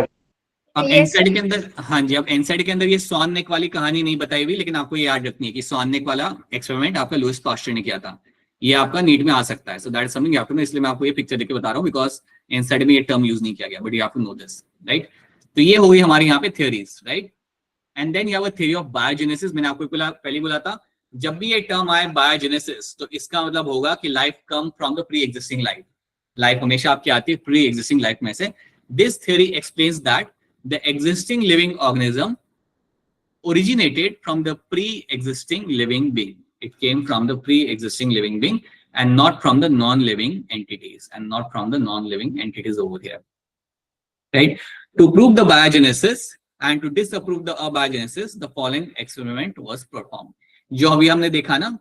अब Yes, एनसाइड के अंदर, हाँ जी, अब एनसाइड के अंदर ये स्वान नेक वाली कहानी नहीं बताई हुई, लेकिन आपको ये याद रखनी है कि स्वान नेक वाला एक्सपेरिमेंट आपका लुईस पास्चर ने किया था। ये आपका नीट में आ सकता है, so that is something you have to know. इसलिए मैं आपको ये पिक्चर देके बता रहा हूँ, बिकॉज एनसाइड में ये टर्म यूज नहीं किया गया, but you have to know this, right. तो ये हो गई हमारी यहाँ पे theories, right. And then you have a theory of biogenesis. मैंने आपको पहले बोला था, जब भी ये टर्म आए बायोजेनेसिस, तो इसका मतलब होगा कि life come from the pre existing life. Life हमेशा आपकी आती है प्री एग्जिस्टिंग लाइफ में से। This theory explains that the existing living organism originated from the pre-existing living being. It came from the pre-existing living being and not from the non-living entities, and not from the non-living entities over here. right? To prove the biogenesis and to disapprove the abiogenesis, the following experiment was performed. जो अभी हमने देखा ना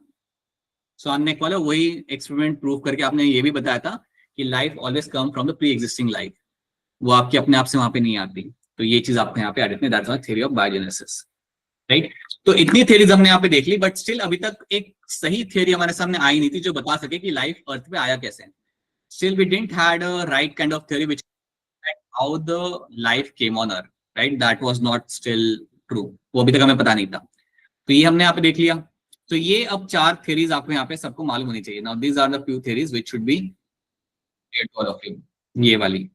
स्वान वाला, वही experiment prove करके आपने ये भी बताया था कि life always come from the pre existing life, वो आपके अपने आप से वहां पे नहीं आती। तो ये चीज आपको यहाँ पे एडिट में, that's why theory of biogenesis, right? तो इतनी थ्योरीज हमने यहाँ पे देख ली, बट स्टिल अभी तक एक सही थ्योरी हमारे सामने आई नहीं थी जो बता सके कि लाइफ अर्थ पे आया कैसे। Still we didn't had a right kind of theory which how the life came on earth, right? That was not still true, वो अभी तक हमें पता नहीं था। तो ये हमने यहाँ पे देख लिया। तो ये अब 4 थ्योरीज आपको यहाँ पे सबको मालूम होनी चाहिए। Now these are the few theories which should be clear to all of you. ये वाली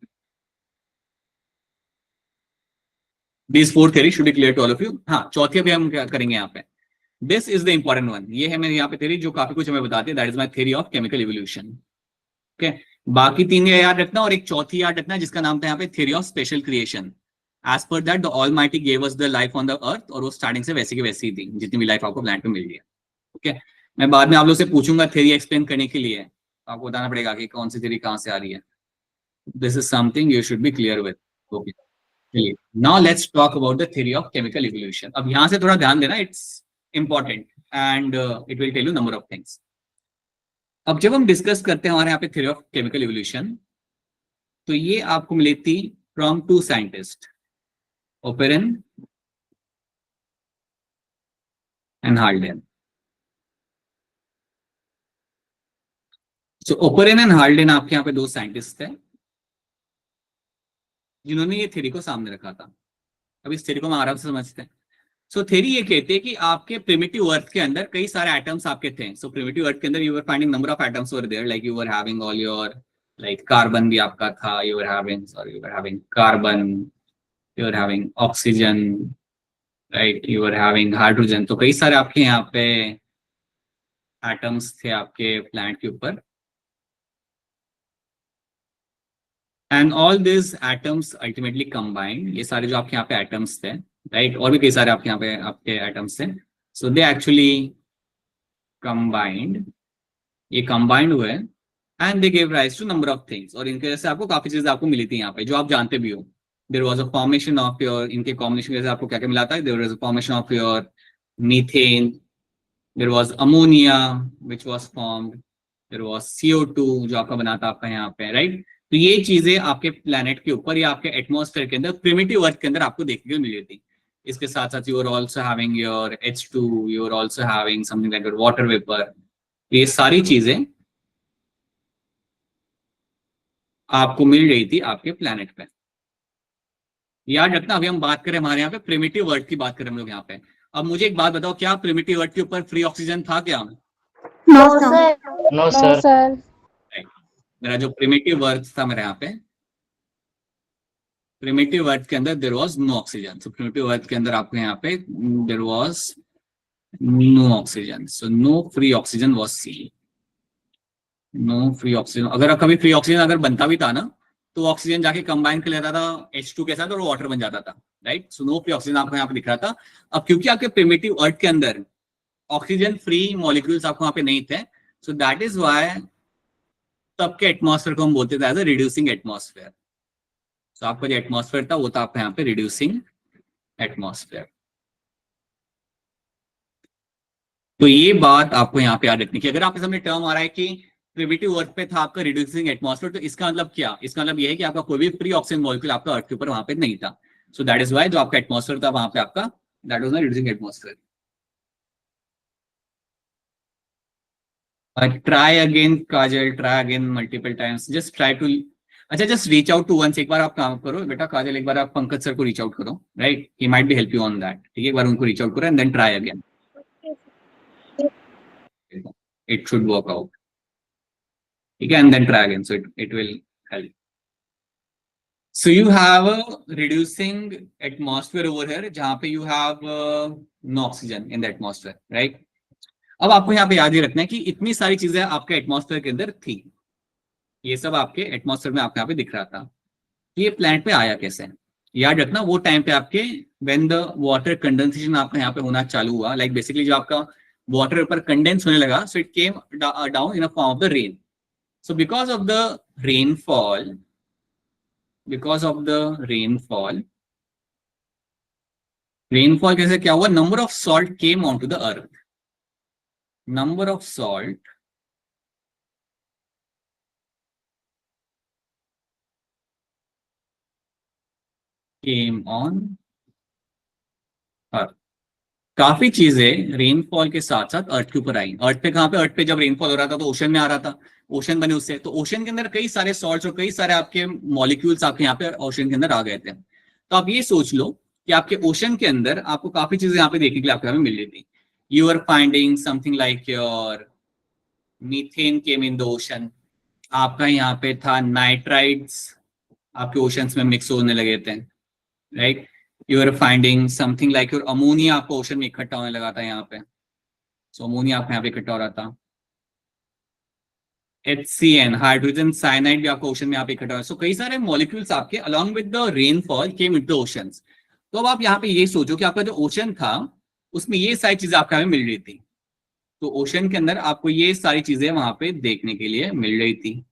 These 4 theories should be clear to all of you. हाँ, चौथी अभी हम क्या करेंगे यहाँ पे, this is the important one. ये है मेरे यहाँ पे थ्योरी जो काफी कुछ हमें बताती है, that is my theory of chemical evolution. Okay, बाकी 3 याद रखना और एक चौथी याद रखना जिसका नाम था यहाँ पे theory of special creation. As per that the almighty gave us the life on the earth, और वो स्टार्टिंग से वैसी की वैसी थी जितनी भी लाइफ आपको प्लैनेट पे मिल रही है। ओके, मैं बाद में आप लोग से पूछूंगा थ्योरी एक्सप्लेन करने के लिए, आपको बताना पड़ेगा कि कौन सी थ्योरी कहाँ से आ रही है। This is something you should be clear with. Okay, now let's talk about the theory of chemical evolution. अब यहां से थोड़ा ध्यान देना, it's important and it will tell you number of things. अब जब हम डिस्कस करते हैं हमारे यहाँ पे theory of chemical evolution, तो ये आपको मिली थी from 2 scientists, Oparin and Haldane. So Oparin and Haldane आपके यहाँ पे 2 साइंटिस्ट थे जिन्होंने ये थ्योरी को सामने रखा था। अब इस थ्योरी को हम आराम से समझते हैं। सो थ्योरी ये कहती है कि आपके प्रिमिटिव अर्थ के अंदर कई सारे एटम्स आपके थे। सो प्रिमिटिव अर्थ के अंदर you were finding number of atoms were there, like you were having all your, like carbon भी आपका था, you were having carbon, you were having oxygen, right, you were having hydrogen. तो कई सारे आपके यहाँ पे एटम्स थे आपके प्लैनेट के ऊपर। And all this atoms ultimately combined, ये सारे जो आपके यहाँ पे एटम्स थे, राइट, और भी कई सारे आपके यहाँ पे आपके एटम्स थे, सो दे एक्चुअली कंबाइंड, ये कंबाइंड हुए and they give rise to number of things. और इनके वजह से आपको काफी चीजें आपको मिली थी यहाँ पे जो आप जानते भी हो। There was a formation of your, इनके कॉम्बिनेशन की वजह से आपको क्या क्या मिला था, there was a formation of your methane, there was ammonia which was formed, there was CO2 जो आपका बना था आपका यहाँ पे, राइट? तो ये चीजें आपके प्लैनेट के ऊपर या आपके एटमॉस्फेयर के अंदर प्रिमिटिव अर्थ के अंदर आपको देखने को मिली थी। इसके साथ साथ you are also having your H2, you are also having something like water vapour. ये सारी चीजें आपको मिल रही थी आपके प्लैनेट पे। याद रखना, अभी हम बात करें हमारे यहाँ पे प्रिमिटिव अर्थ की बात करें हम लोग यहाँ पे। अब मुझे एक बात बताओ, क्या प्रिमिटिव अर्थ के ऊपर फ्री ऑक्सीजन था क्या? No, sir. No, sir. मेरा जो प्रिमिटिव अर्थ था मेरे यहाँ पे, प्रिमिटिव अर्थ के अंदर there was no oxygen. So primitive earth के अंदर आपको यहाँ पे there was no oxygen, so no free oxygen was seen, no free oxygen. अगर कभी फ्री ऑक्सीजन अगर बनता भी था ना, तो ऑक्सीजन जाके कंबाइन कर लेता था H2 के साथ और वाटर बन जाता था, right? So no free oxygen आपको यहाँ पे दिख रहा था। अब क्योंकि आपके प्रिमिटिव अर्थ के अंदर ऑक्सीजन फ्री मॉलिक्यूल्स आपको वहां पे नहीं थे, सो दैट इज व्हाई तब के एटमॉस्फेयर को हम बोलते थे एज अ रिड्यूसिंग एटमॉस्फेयर। तो आपका जो एटमॉस्फेयर था वो था आपका यहाँ पे रिड्यूसिंग एटमॉस्फेयर। तो ये बात आपको यहाँ पे याद रखनी कि अगर आपके सामने टर्म आ रहा है कि प्रिमिटिव अर्थ पे था आपका रिड्यूसिंग एटमॉस्फेयर, तो इसका मतलब क्या? इसका मतलब ये है कि आपका कोई भी फ्री ऑक्सीजन मॉलिक्यूल आपका अर्थ के ऊपर वहां पे नहीं था। सो दैट इज व्हाई जो आपका एटमॉस्फेयर था वहां पे आपका that was the reducing atmosphere. Try again, Kajal. Try again multiple times. Just try to. अच्छा, just reach out to once. एक बार आप काम करो बेटा काजल, एक बार आप पंकज सर को reach out करो, right? He might be help you on that. ठीक है, एक बार उनको reach out करो and then try again. It should work out. ठीक है, and then try again. So it will help. So you have a reducing atmosphere over here, जहाँ पे you have no oxygen in the atmosphere, right? अब आपको यहाँ पे याद ही रखना है कि इतनी सारी चीजें आपके एटमॉस्फेयर के अंदर थी, ये सब आपके एटमॉस्फेयर में आपको यहाँ पे दिख रहा था। तो ये प्लैनेट पे आया कैसे? याद रखना वो टाइम पे आपके व्हेन द वाटर कंडेंसेशन आपका यहाँ पे होना चालू हुआ, लाइक बेसिकली जो आपका वाटर ऊपर कंडेंस होने लगा, so it came down in a form of the rain. So because of the rainfall because of the rainfall कैसे क्या हुआ, number of salt came on to the earth, number of salt came on earth. काफी चीजें rainfall के साथ साथ अर्थ के ऊपर आई। अर्थ पे कहां पे, अर्थ पे जब रेनफॉल हो रहा था तो ओशन में आ रहा था, ओशन बने उससे, तो ओशन के अंदर कई सारे सॉल्ट्स और कई सारे आपके मॉलिक्यूल्स आपके यहाँ पे ओशन के अंदर आ गए थे। तो आप ये सोच लो कि आपके ओशन के अंदर आपको काफी चीजें यहाँ पे देखने के लिए आपके यहाँ पे मिल रही थी। You are finding something like your methane came in the ocean, आपका यहाँ पे था नाइट्राइड्स आपके ओशंस में मिक्स होने लगे थे, right. You are finding something like your ammonia आपको ओशन में इकट्ठा होने लगा था यहाँ पे, सो अमोनिया आपको यहाँ पे इकट्ठा हो रहा था। HCN हाइड्रोजन साइनाइड भी आपको ओशन में यहाँ पे इकट्ठा हो रहा है। सो कई सारे मॉलिक्यूल्स आपके along with the rainfall came into the oceans. तो अब आप यहाँ पे ये सोचो कि आपका जो ओशन था उसमें ये सारी चीजें आपको यहाँ पे मिल रही थी, तो ओशन के अंदर आपको ये सारी चीजें वहां पे देखने के लिए मिल रही थी।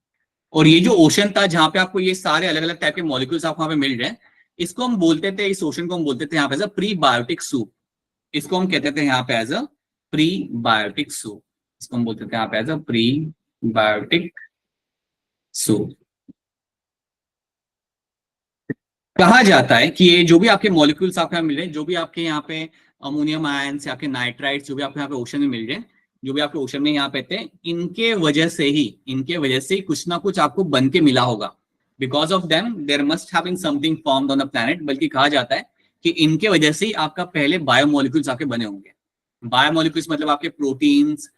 और ये जो ओशन था जहां पे आपको ये सारे अलग अलग टाइप के मॉलिक्यूल्स आपको वहां पे मिल रहे हैं, इसको हम बोलते थे, इस ओशन को हम बोलते थे यहाँ पे एज अ प्रीबायोटिक सूप। इसको हम कहते थे यहाँ पे एज अ प्रीबायोटिक सूप, इसको हम बोलते थे यहाँ पे एज अ प्रीबायोटिक सूप। कहा जाता है कि ये जो भी आपके मॉलिक्यूल्स आपको यहाँ मिल रहे हैं, जो भी आपके यहाँ पे अमोनियम आयंस या आपके नाइट्राइड्स जो भी आपके यहाँ पे ओशन में मिल रहे हैं, जो भी आपके ओशन में यहाँ पे थे, इनके वजह से ही कुछ ना कुछ आपको बन के मिला होगा। Because of them there must have been something formed on the planet, बल्कि कहा जाता है कि इनके वजह से ही आपका पहले बायोमोलिक्यूल्स आपके बने होंगे। बायोमोलिक्यूल्स मतलब आपके proteins,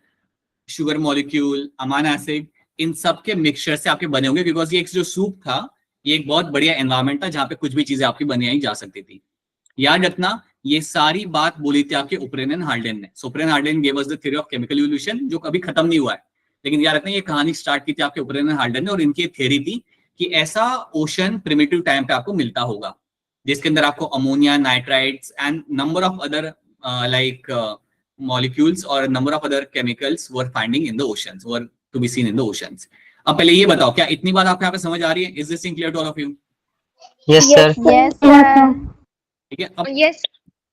sugar molecule, amino acid, इन सब के मिक्सचर से आपके बने होंगे। बिकॉज ये एक जो सूप था ये एक बहुत बढ़िया एनवायरमेंट था जहां पे कुछ भी चीजें आपकी बनाई जा सकती थी। याद रखना ये सारी बात बोली थी आपके ओपरेन एंड हाल्डेन ने। Oparin Haldane gave us the theory of chemical evolution, जो कभी खत्म नहीं हुआ है, लेकिन याद रखना ये कहानी स्टार्ट की थी आपके ओपरेन एंड हाल्डेन ने, और इनकी थ्योरी थी कि ऐसा ओशन प्रिमिटिव टाइम पे आपको मिलता होगा जिसके अंदर आपको ammonia, nitrides and number of other like molecules or a number of other chemicals were finding in the oceans, were to be seen in the oceans. अब पहले ये बताओ क्या इतनी बात आपको यहाँ पे समझ आ रही है? Is this clear to all of you? Yes sir. Yes, sir. ठीक है। अब Yes.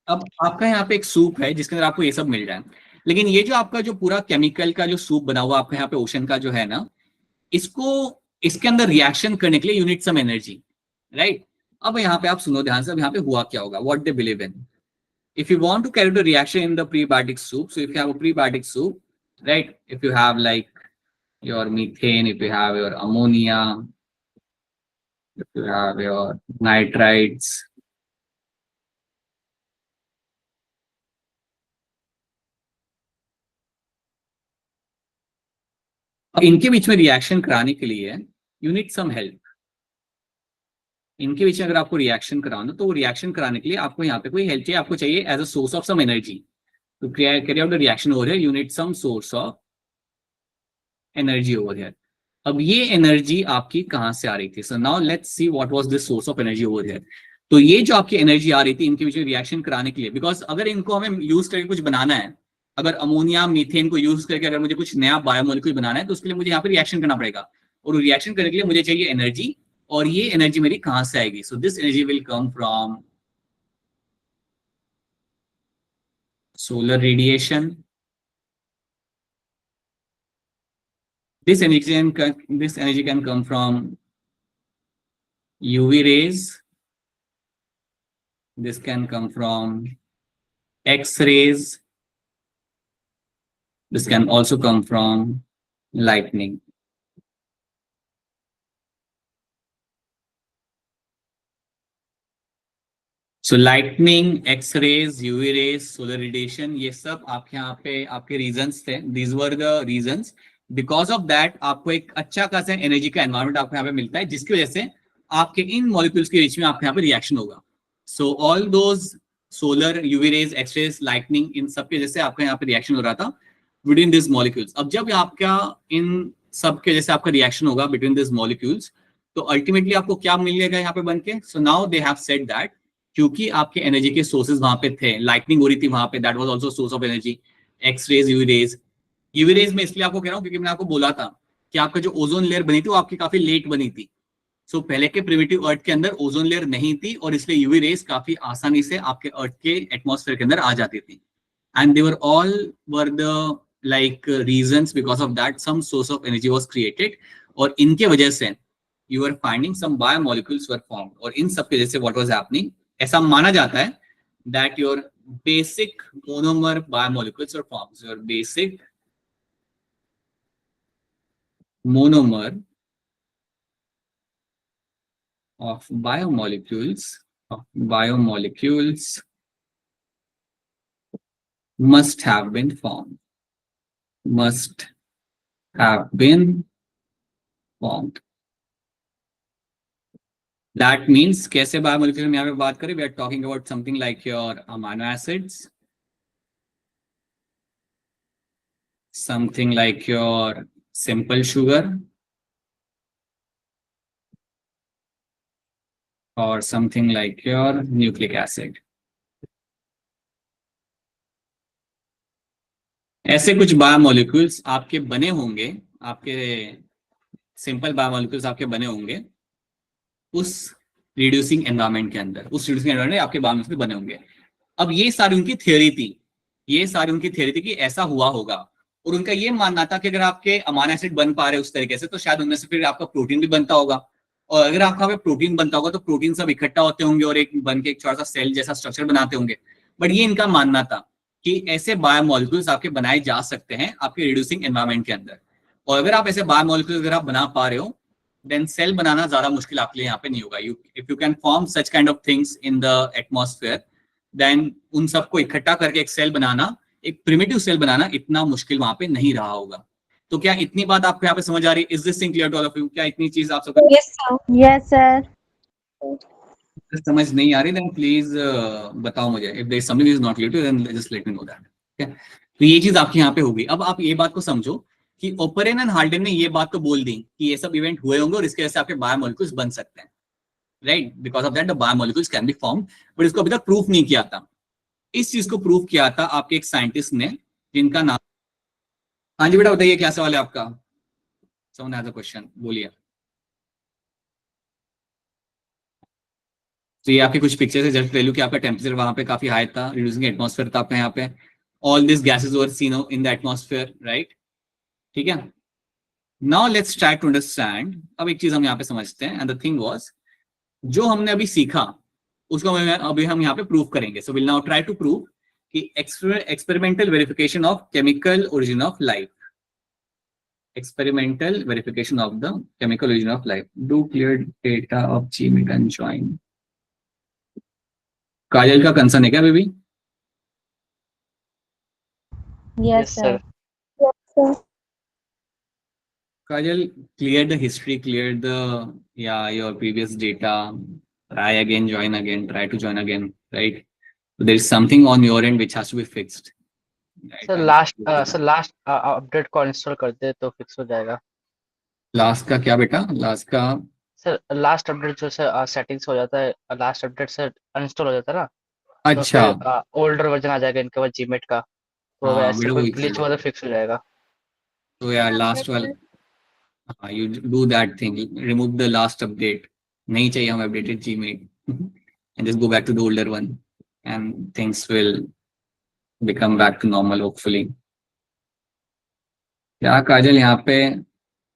अब आपका यहाँ पे एक सूप है जिसके अंदर आपको ये सब मिल रहा है, लेकिन ये जो आपका जो पूरा केमिकल का जो सूप बना हुआ आपका यहाँ पे ओशन का जो है ना, इसको इसके अंदर रिएक्शन करने के लिए यूनिट सम एनर्जी, राइट। अब यहाँ पे आप सुनो ध्यान से, अब यहाँ पे हुआ क्या होगा, what they believe in. If you want to carry the reaction in the prebiotic soup, so if you have a prebiotic soup, right, if you have like your methane, if you have your ammonia, if you have your nitrites, अब इनके बीच में reaction कराने के लिए you need some help। इनके बीच में अगर आपको रिएक्शन कराना तो रिएक्शन कराने के लिए आपको यहाँ पे कोई हेल्प चाहिए, आपको चाहिए as a source of some energy to carry out the reaction over here. You need some source of energy over here. अब ये एनर्जी आपकी कहां से आ रही थी? So now let's see what was this source of energy over here. तो ये जो आपकी एनर्जी आ रही थी इनके बीच में रिएक्शन कराने के लिए, बिकॉज अगर इनको हमें यूज करके कुछ बनाना है, अगर अमोनिया मीथेन को यूज करके अगर मुझे कुछ नया बायोमोलिक्यूल बनाना है तो उसके लिए मुझे यहाँ पे रिएक्शन करना पड़ेगा, और रिएक्शन करने के लिए मुझे चाहिए एनर्जी, और ये एनर्जी मेरी कहां से आएगी? So this energy will come from solar radiation. This energy can come from UV rays. This can come from X-rays. This can also come from lightning. So lightning, X-rays, UV rays, solar radiation, ये सब आपके यहाँ पे आपके reasons थे. These were the reasons. Because of that आपको एक अच्छा खासा एनर्जी का एनवायरमेंट आपको यहाँ पे मिलता है जिसकी वजह से आपके इन मॉलिक्यूल्स के बीच में आपके यहाँ पे रिएक्शन होगा। So all those solar, UV rays, x-rays, lightning, इन सब के जैसे आपका यहाँ पे रिएक्शन हो रहा था बिटवीन दिस मॉलिक्यूल्स। अब जब आपका इन सब के जैसे आपका रिएक्शन होगा बिटवीन दिस मॉलिक्यूल्स तो अल्टीमेटली आपको क्या मिलेगा यहाँ पे बन के? So now they have said that क्योंकि आपके एनर्जी के सोर्सेज वहां पे थे, लाइटनिंग हो रही थी वहां पे, that was also source of energy. X-rays, UV rays, UV rays में इसलिए आपको कह रहा हूं क्योंकि मैंने आपको बोला था कि आपका जो ओजोन लेयर बनी थी वो आपकी काफी लेट बनी थी, सो पहले के प्रिमिटिव अर्थ के अंदर ओजोन लेयर नहीं थी और इसलिए यूवी रेस काफी आसानी से आपके अर्थ के एटमॉस्फेयर के अंदर आ जाती थी, and they were all were the like reasons because of that some source of energy was created, और इनके वजह से you are finding some biomolecules were formed, और इन सब की वजह से व्हाट वाज हैपनिंग, ऐसा माना जाता है that your basic monomer biomolecules were formed, your basic monomer of biomolecules must have been formed. That means कैसे बायोमोलिक्यूल में यहाँ पे बात करें, we are talking about something like your amino acids, something like your simple sugar, or something like your nucleic acid. ऐसे कुछ biomolecules आपके बने होंगे, आपके सिंपल बायोमोलिक्यूल्स आपके बने होंगे उस रिड्यूसिंग एनवायरनमेंट के अंदर, उस रिड्यूसिंग एनवायरनमेंट आपके बायोमोलिक्यूल्स बने होंगे। अब ये सारी उनकी थ्योरी थी कि ऐसा हुआ होगा, और उनका ये मानना था कि अगर आपके अमाइनो एसिड बन पा रहे उस तरीके से तो शायद उनमें से फिर आपका प्रोटीन भी बनता होगा, और अगर आपका प्रोटीन बनता होगा तो प्रोटीन सब इकट्ठा होते होंगे और एक बन के एक छोटा सा सेल जैसा स्ट्रक्चर बनाते होंगे। बट ये इनका मानना था कि ऐसे बायोमोलिक्यूल्स आपके बनाए जा सकते हैं आपके रिड्यूसिंग एनवायरनमेंट के अंदर, और अगर आप ऐसे बायोमोलिक्यूल्स अगर आप बना पा रहे हो देन सेल बनाना ज्यादा मुश्किल आपके लिए यहाँ पे नहीं होगा। If you can form such kind of things in the atmosphere then उन सबको इकट्ठा करके एक सेल बनाना, एक प्रिमिटिव सेल बनाना इतना मुश्किल वहां पे नहीं रहा होगा। तो क्या इतनी बात आपको यहाँ पे समझ आ रही है? Is this thing clear to all of you? क्या इतनी चीज आप सबको Yes, sir. समझ नहीं आ रही देन प्लीज बताओ मुझे। If there is something is not clear to then just let me know that. ठीक है, तो ये चीज आपके यहाँ पे होगी। अब आप ये बात को समझो कि ओपरेन एंड हाल्डेन ने ये बात तो बोल दी कि ये सब इवेंट हुए होंगे और इसके वजह से आपके बायोमोलिक्यूल्स बन सकते हैं, right? Because of that the biomolecules can be formed, but इसको अभी तक प्रूफ नहीं किया था। इस चीज को प्रूव किया था आपके एक साइंटिस्ट ने जिनका नाम, हाँ जी बेटा बताइए क्या सवाल है आपका? समवन हैज अ क्वेश्चन, बोलिए। तो ये आपके कुछ पिक्चर्स है, जस्ट ले लूं कि आपका टेम्परेचर वहां पे काफी हाई था, रिड्यूसिंग एटमॉस्फेयर था आपका यहाँ पे, all this gases were seen in the atmosphere, right? ठीक है, now let's try to understand. अब एक चीज हम यहाँ पे समझते हैं, एंड द थिंग वाज जो हमने अभी सीखा उसको अभी हम यहाँ पे प्रूव करेंगे। So will now try to prove कि experimental verification of chemical origin of life, experimental verification of the chemical origin of life. Do clear data of GMAT and join. काजल का कंसर्न है क्या baby? Yes, sir. Kajal, clear the history, clear the your previous data. Try again, join again, try to join again, right? So there is something on your end which has to be fixed. Right? Sir last update को install कर दे तो fix हो जाएगा। Last का क्या बेटा? Last का sir last update जो सर सेटिंग्स हो जाता है, लास्ट अपडेट से अनइंस्टॉल हो जाता है ना, अच्छा, तो ओल्डर वर्जन आ जाएगा इनके पास जीमेट का, तो हाँ, ऐसे कोई ग्लिच हुआ तो फिक्स हो जाएगा। तो यार लास्ट वाला, हाँ, you do that thing, remove the last update. नहीं चाहिए हमें updated Gmail and just go back to the older one and things will become back to normal hopefully. क्या काजल यहाँ पे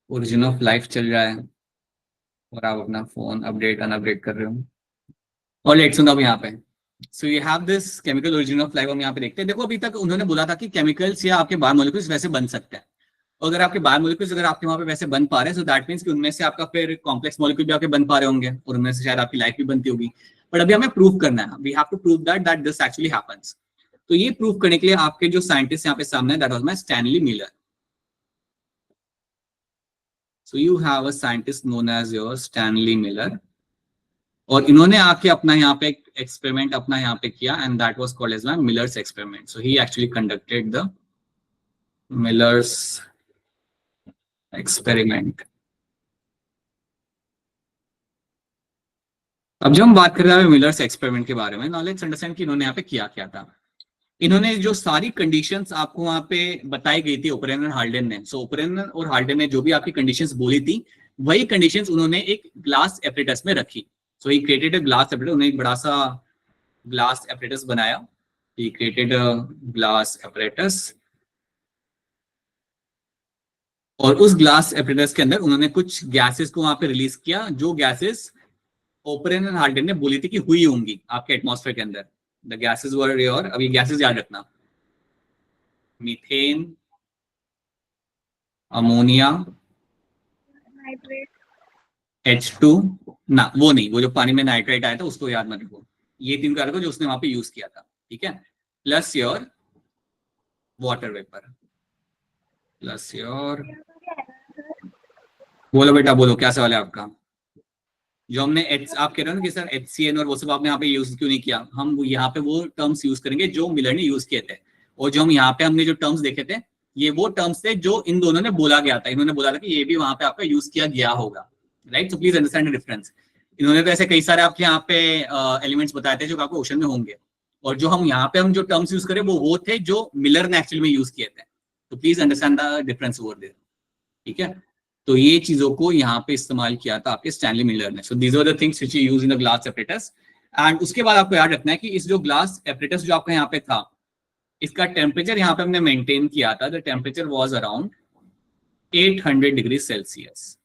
origin of life चल रहा है और आप अपना फोन अपडेट अनअपडेट कर रहे हो? और लेट सुनो अब यहाँ पे, सो you have this chemical origin of life. हम यहाँ पे देखते हैं, देखो अभी तक उन्होंने बोला था कि केमिकल्स या आपके बायोमोलिक्यूल्स वैसे बन सकते हैं, अगर आपके बायोमोलिक्यूल्स अगर आपके वहां पे वैसे बन पा रहे हैं, सो दैट मींस कि उनमें से आपका फिर कॉम्प्लेक्स मॉलिक्यूल भी आपके बन पा रहे होंगे और उनमें से शायद आपकी लाइफ भी बनती होगी। बट अभी हमें प्रूव करना है, we have to prove that this actually happens. तो ये प्रूव करने के लिए आपके जो साइंटिस्ट यहाँ पे सामने, that was my Stanley Miller. So you have a scientist known as your Stanley Miller, और इन्होंने आके अपना यहाँ पे एक्सपेरिमेंट अपना यहाँ पे किया, and that was called as my Miller's experiment. So he actually conducted the Miller's experiment. अब जब हम बात कर रहे हैं मिलर्स एक्सपेरिमेंट के बारे में, नाउ लेट्स अंडरस्टैंड कि इन्होंने यहाँ पे किया क्या था। इन्होंने जो सारी कंडीशंस आपको वहां पे बताई गई थी ओपरेन और हाल्डेन ने, सो ओपरेन और हाल्डेन ने जो भी आपकी कंडीशंस बोली थी वही कंडीशंस उन्होंने एक ग्लास एपरेटस में रखी। So he created a glass apparatus, उन्होंने एक बड़ा सा ग्लास एपरेटस बनाया, he created a glass apparatus, और उस ग्लास एपरेटस के अंदर उन्होंने कुछ गैसेस को वहां पे रिलीज किया, जो गैसेस ओपरेन एंड हार्टन ने बोली थी कि हुई होंगी आपके एटमॉस्फेयर के अंदर। द गैसेस वर योर, अभी गैसेस याद रखना, मीथेन, अमोनिया, H2, ना वो नहीं, वो जो पानी में नाइट्रेट आया था उसको याद मत रखो, ये 3 कारक जो उसने वहां पे यूज किया था, ठीक है, plus your water vapour, plus your, बोलो बेटा बोलो, क्या सवाल है आपका? जो हमने आप कह रहे हो ना कि सर HCN और वो सब आपने यहाँ पे यूज क्यों नहीं किया, हम यहाँ पे वो टर्म्स यूज करेंगे जो मिलर ने यूज किए थे, और जो हम यहाँ पे हमने जो टर्म्स देखे थे ये वो टर्म्स थे जो इन दोनों ने बोला गया था, इन्होंने बोला था कि ये भी वहां पे आपका यूज किया गया होगा, right. So please understand the difference. इन्होंने तो ऐसे कई सारे आपके यहाँ पे एलिमेंट्स बताए थे जो आपको ओशन में होंगे, और जो हम यहाँ पे हम जो टर्म्स यूज करें वो थे जो मिलर ने एक्चुअली में यूज किए थे। तो please understand the difference over there, ठीक है। तो ये चीजों को यहाँ पे इस्तेमाल किया था आपके स्टैनली मिलर ने। So these are the things which you use in the glass apparatus. And उसके बाद आपको याद रखना है कि इस जो ग्लास एपरेटस जो आपका यहाँ पे था, इसका टेम्परेचर यहाँ पे हमने मेंटेन किया था, the temperature was around 800 degree Celsius.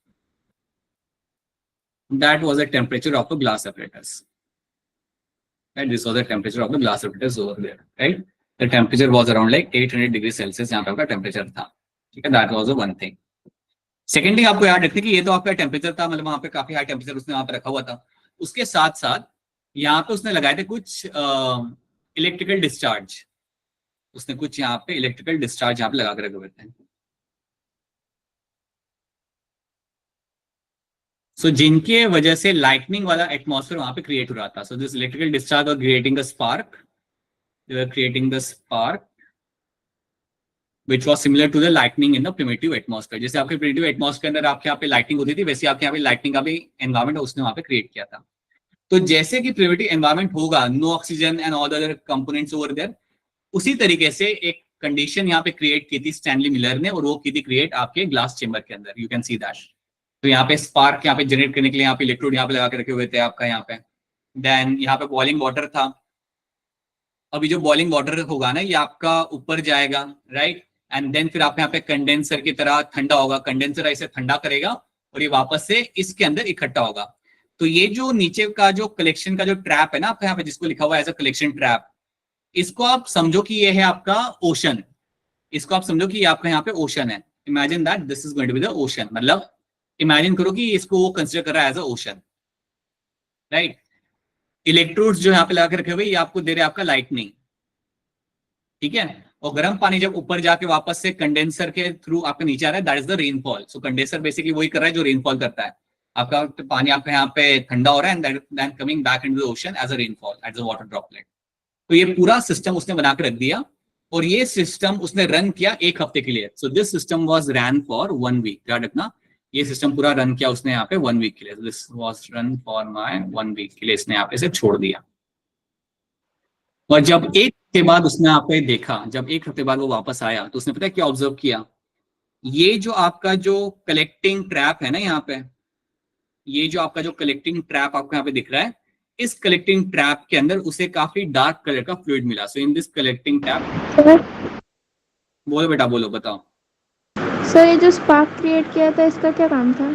That was the temperature of the glass apparatus, right. This was the temperature of the glass apparatus over there, right. The temperature was around like 800 degree Celsius यहाँ पे आपका temperature था, ठीक है। That was the one thing. Second thing आपको याद रखना कि ये तो आपका टेम्परेचर था, मतलब वहां पे काफी हाई टेम्परेचर उसने वहां पे रखा हुआ था। उसके साथ साथ यहाँ पे उसने लगाए थे कुछ इलेक्ट्रिकल डिस्चार्ज, उसने कुछ यहाँ पे इलेक्ट्रिकल डिस्चार्ज यहाँ पे लगा कर रखे हुए थे। सो जिनके वजह से लाइटनिंग वाला एटमॉस्फेयर वहां पे क्रिएट हो रहा था। सो दिस इलेक्ट्रिकल डिस्चार्ज और creating the spark, they were creating the spark which was similar to the lightning in the primitive atmosphere। जैसे आपके primitive atmosphere के अंदर आपके यहाँ पे लाइटनिंग होती थी, वैसे आपके यहाँ पे लाइटनिंग का भी एनवायरमेंट उसने वहां पे क्रिएट किया था। तो जैसे कि प्रिमिटिव एनवायरमेंट होगा, no oxygen and all other components over there, उसी तरीके से एक कंडीशन यहाँ पे क्रिएट की थी स्टैनली मिलर ने, और वो की थी क्रिएट आपके ग्लास चेंबर के अंदर। You can see that. तो यहाँ पे स्पार्क यहाँ पे जनरेट करने के लिए यहाँ पे इलेक्ट्रोड यहाँ पे लगा के रखे हुए थे आपका यहाँ पे। देन यहाँ पे बॉइलिंग वाटर था। अभी जो बॉइलिंग वाटर होगा ना, ये आपका ऊपर जाएगा, राइट, एंड देन फिर आप यहाँ पे कंडेंसर की तरह ठंडा होगा, कंडेंसर ऐसे ठंडा करेगा और ये वापस से इसके अंदर इकट्ठा होगा। तो ये जो नीचे का जो कलेक्शन का जो ट्रैप है ना आपका यहाँ पे, जिसको लिखा हुआ है एज अ कलेक्शन ट्रैप, इसको आप समझो कि ये है आपका ओशन। इसको आप समझो कि ये आपका यहाँ पे ओशन है। Imagine that this is going to be the ocean, मतलब इमेजिन करो कि इसको वो कंसिडर कर रहा है as a ocean, right. Electrodes जो यहाँ पे लगा के रखे हुए ये आपको दे रहे हैं आपका लाइटनिंग, ठीक है। और गर्म पानी जब ऊपर जाके वापस से कंडेंसर के थ्रू आपके नीचे आ रहा है, that is the rainfall. So condenser basically वही कर रहा है जो रेनफॉल करता है। आपका पानी आपका यहाँ पे ठंडा हो रहा है and then coming back into the ocean as a rainfall, as a water droplet. तो ये पूरा सिस्टम उसने बना के रख दिया, और ये सिस्टम उसने रन किया 1 हफ्ते के लिए। So this system was run for 1 week. याद रखना, ये सिस्टम पूरा रन किया उसने यहाँ पे 1 वीक के लिए। This was run for my 1 week के लिए इसने यहाँ पे से छोड़ दिया। और जब 1 हफ्ते बाद उसने यहाँ पे देखा, जब 1 हफ्ते बाद वो वापस आया, तो उसने पता है क्या ऑब्जर्व किया? ये जो आपका जो कलेक्टिंग ट्रैप है ना यहाँ पे, ये जो आपका जो कलेक्टिंग ट्रैप आपको यहाँ पे दिख रहा है, इस कलेक्टिंग ट्रैप के अंदर उसे काफी डार्क कलर का फ्लूइड मिला। सो इन दिस कलेक्टिंग ट्रैप, बोलो बेटा बोलो, बताओ। सर ये जो स्पार्क क्रिएट किया था इसका क्या काम था?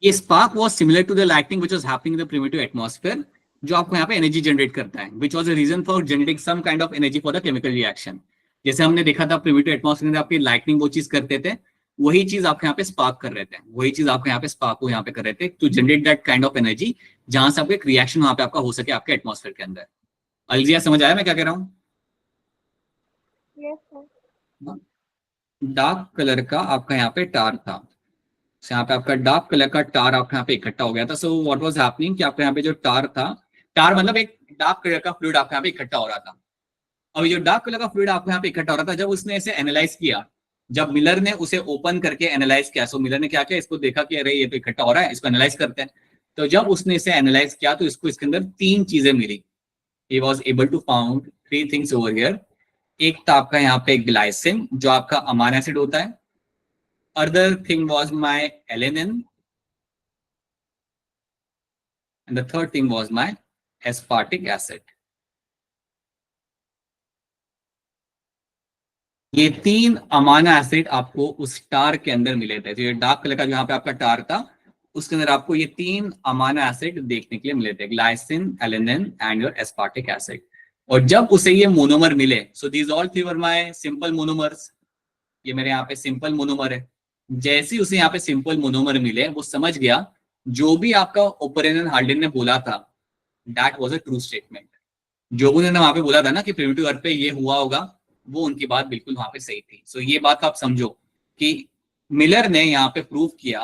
ये spark was similar to the lightning which was happening in the primitive atmosphere, जो आपको यहाँ पे एनर्जी जनरेट करता है, which was a reason for generating some kind of energy for the chemical reaction. जैसे हमने देखा था प्रिमिटिव एटमॉस्फेयर में आपकी लाइटनिंग वो चीज करते थे, वही चीज आपके यहाँ पे स्पार्क कर रहे थे, वही चीज आपके यहाँ पे स्पार्क को यहाँ पे कर रहे थे to generate that kind of energy, जहां से आपका एक रिएक्शन वहां पे आपका हो सके आपके एटमॉस्फेयर के अंदर। अलजिया समझ आया मैं क्या कह रहा हूँ? डार्क कलर का आपका यहाँ पे टार था, यहाँ पे आपका डार्क कलर का टार आपका यहाँ पे इकट्ठा हो गया था। सो व्हाट वाज हैपनिंग कि आपके यहाँ पे जो टार था, टार मतलब एक डार्क कलर का फ्लूइड आपके यहाँ पे इकट्ठा हो रहा था। और जो डार्क कलर का फ्लूइड आपके यहाँ पे इकट्ठा हो रहा था, जब उसने इसे एनालाइज किया, जब मिलर ने उसे ओपन करके एनालाइज किया, सो मिलर ने क्या किया, इसको देखा कि अरे ये तो इकट्ठा हो रहा है, इसको एनालाइज करते हैं। तो जब उसने इसे एनालाइज किया तो इसको इसके अंदर 3 चीजें मिली। He was able to found 3 things over here. एक था आपका यहाँ पे ग्लाइसिन, जो आपका अमाइनो एसिड होता है। Other thing was my alanine, and the third thing was my aspartic acid. ये 3 अमाइनो एसिड आपको उस टार के अंदर मिले थे। तो ये डार्क कलर का जो यहाँ पे आपका टार था, उसके अंदर आपको ये 3 अमाइनो एसिड देखने के लिए मिले थे, glycine, alanine and your aspartic acid. और जब उसे ये मोनोमर मिले, so these all 3 were my simple monomers, ये मेरे यहाँ पे सिंपल मोनोमर है। जैसे ही उसे यहाँ पे सिंपल मोनोमर मिले, वो समझ गया जो भी आपका ओपरेन हाल्डेन ने बोला था, that was a true statement. जो उन्होंने वहां पे बोला था ना कि प्रिमिटिव अर्थ पे ये हुआ होगा, वो उनकी बात बिल्कुल वहां पे सही थी। सो ये बात आप समझो कि मिलर ने यहाँ पे प्रूव किया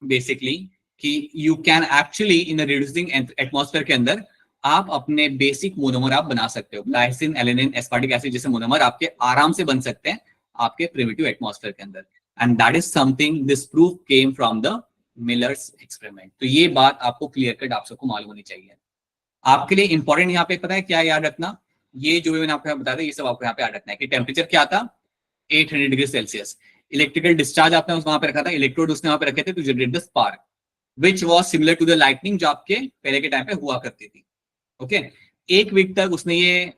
बेसिकली कि you can actually in reducing atmosphere के अंदर आप अपने बेसिक मोनोमर आप बना सकते हो। ग्लाइसिन, एलेनिन, एस्पार्टिक एसिड जैसे मोनोमर आपके आराम से बन सकते हैं आपके प्रिमिटिव एटमॉस्फेयर के अंदर। And that is something, this proof came from the Miller's experiment. तो ये बात आपको क्लियर कट आप सबको मालूम होनी चाहिए। आपके लिए इंपॉर्टेंट यहाँ पे पता है क्या याद रखना, ये जो मैंने आपको बताया ये सब आपको यहाँ पे याद रखना है कि टेम्परेचर क्या था 800 डिग्री सेल्सियस। इलेक्ट्रिकल डिस्चार्ज आपने वहां पे रखा था, इलेक्ट्रोड उसने वहां पे रखे थे to generate the spark which was similar to the lightning जो आपके पहले के टाइम पे हुआ करती थी। ओके, 1 वीक तक उसने ये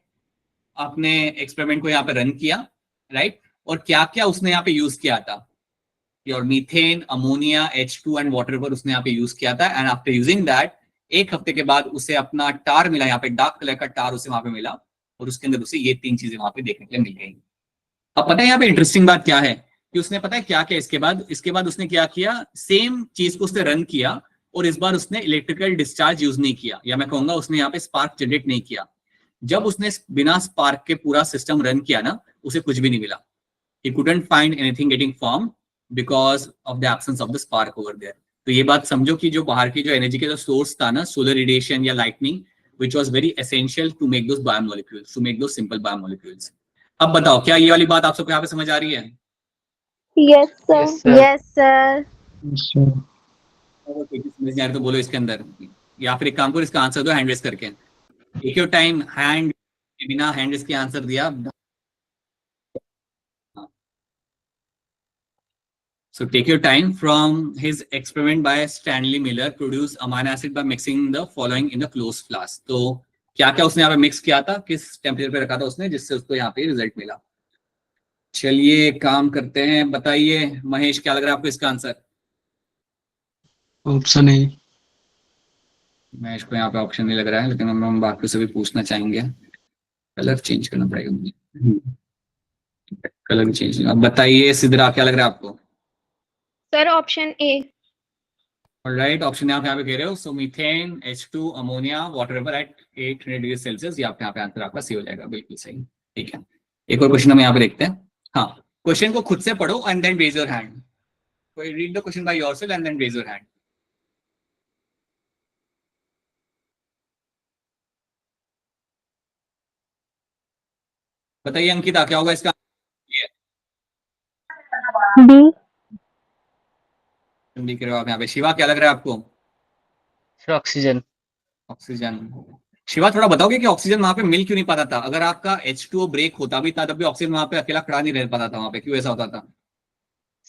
अपने एक्सपेरिमेंट को यहाँ पे रन किया, राइट। और क्या क्या उसने यहाँ पे यूज किया था, your methane, ammonia, H2 and water पर उसने यहाँ पे यूज किया था। एंड आफ्टर यूजिंग दैट 1 हफ्ते के बाद उसे अपना टार मिला, यहाँ पे डार्क कलर का टार उसे वहां पे मिला और उसके अंदर उसे ये 3 चीजें वहां पे देखने के लिए मिल गई। अब पता है यहाँ पे इंटरेस्टिंग बात क्या है कि उसने पता है क्या क्या इसके बाद उसने क्या किया, सेम चीज को उसने रन किया और इस बार उसने इलेक्ट्रिकल डिस्चार्ज यूज नहीं किया, या मैं कहूंगा उसने यहाँ पे स्पार्क जनरेट नहीं किया। जब उसने बिना स्पार्क के पूरा सिस्टम रन किया ना, उसे कुछ भी नहीं मिला। He couldn't find anything getting formed because of the absence of the spark over there. तो ये बात समझो कि जो बाहर की जो एनर्जी के जो सोर्स था ना, सोलर रेडिएशन या lightning, which was very essential to make those biomolecules, to make those simple biomolecules. अब बताओ क्या ये वाली बात आप सबको यहाँ पे समझ आ रही है? Yes, sir. Yes, sir. Yes, sir. अगर कोई चीज़ समझ नहीं आ रही तो बोलो इसके अंदर, या फिर एक काम करो इसका आंसर दो हैंड रेस करके। टेक योर टाइम, हैंड बिना हैंड रेस के आंसर दिया। So take your time. From his experiment by Stanley Miller produced amino acid by mixing the following in a closed flask. तो क्या क्या उसने यहाँ पे मिक्स किया था, किस टेम्परेचर पे रखा था उसने, जिससे उसको यहाँ पे रिजल्ट मिला। चलिए काम करते हैं, बताइए महेश क्या लग रहा है आपको इसका आंसर? Option A. महेश को यहाँ पे ऑप्शन नहीं लग रहा है, लेकिन हम बाकी से भी पूछना चाहेंगे। कलर चेंज करना पड़ेगा मुझे, कलर चेंज। अब बताइए सिद्रा क्या लग रहा है आपको? Sir, option A. Right, option आप यहाँ पे कह रहे हो। So methane, H2, ammonia, water vapour at 800 degree Celsius, ये आपके यहाँ पे आंसर आपका सही हो जाएगा, बिल्कुल सही। ठीक है, एक और क्वेश्चन हम यहाँ पे देखते हैं। हाँ, क्वेश्चन को खुद से पढ़ो and then raise your hand. कोई read the question by yourself and then raise your hand. बताइए अंकिता क्या होगा इसका? B. लिख रहे हो आप यहाँ पे। शिवा क्या लग रहा है आपको? Sir oxygen. ऑक्सीजन। शिवा थोड़ा बताओगे कि ऑक्सीजन वहां पे मिल क्यों नहीं पाता था? अगर आपका H2O ब्रेक होता भी था तब भी ऑक्सीजन वहां पे अकेला खड़ा नहीं रह पाता था वहां पे, क्यों ऐसा होता था?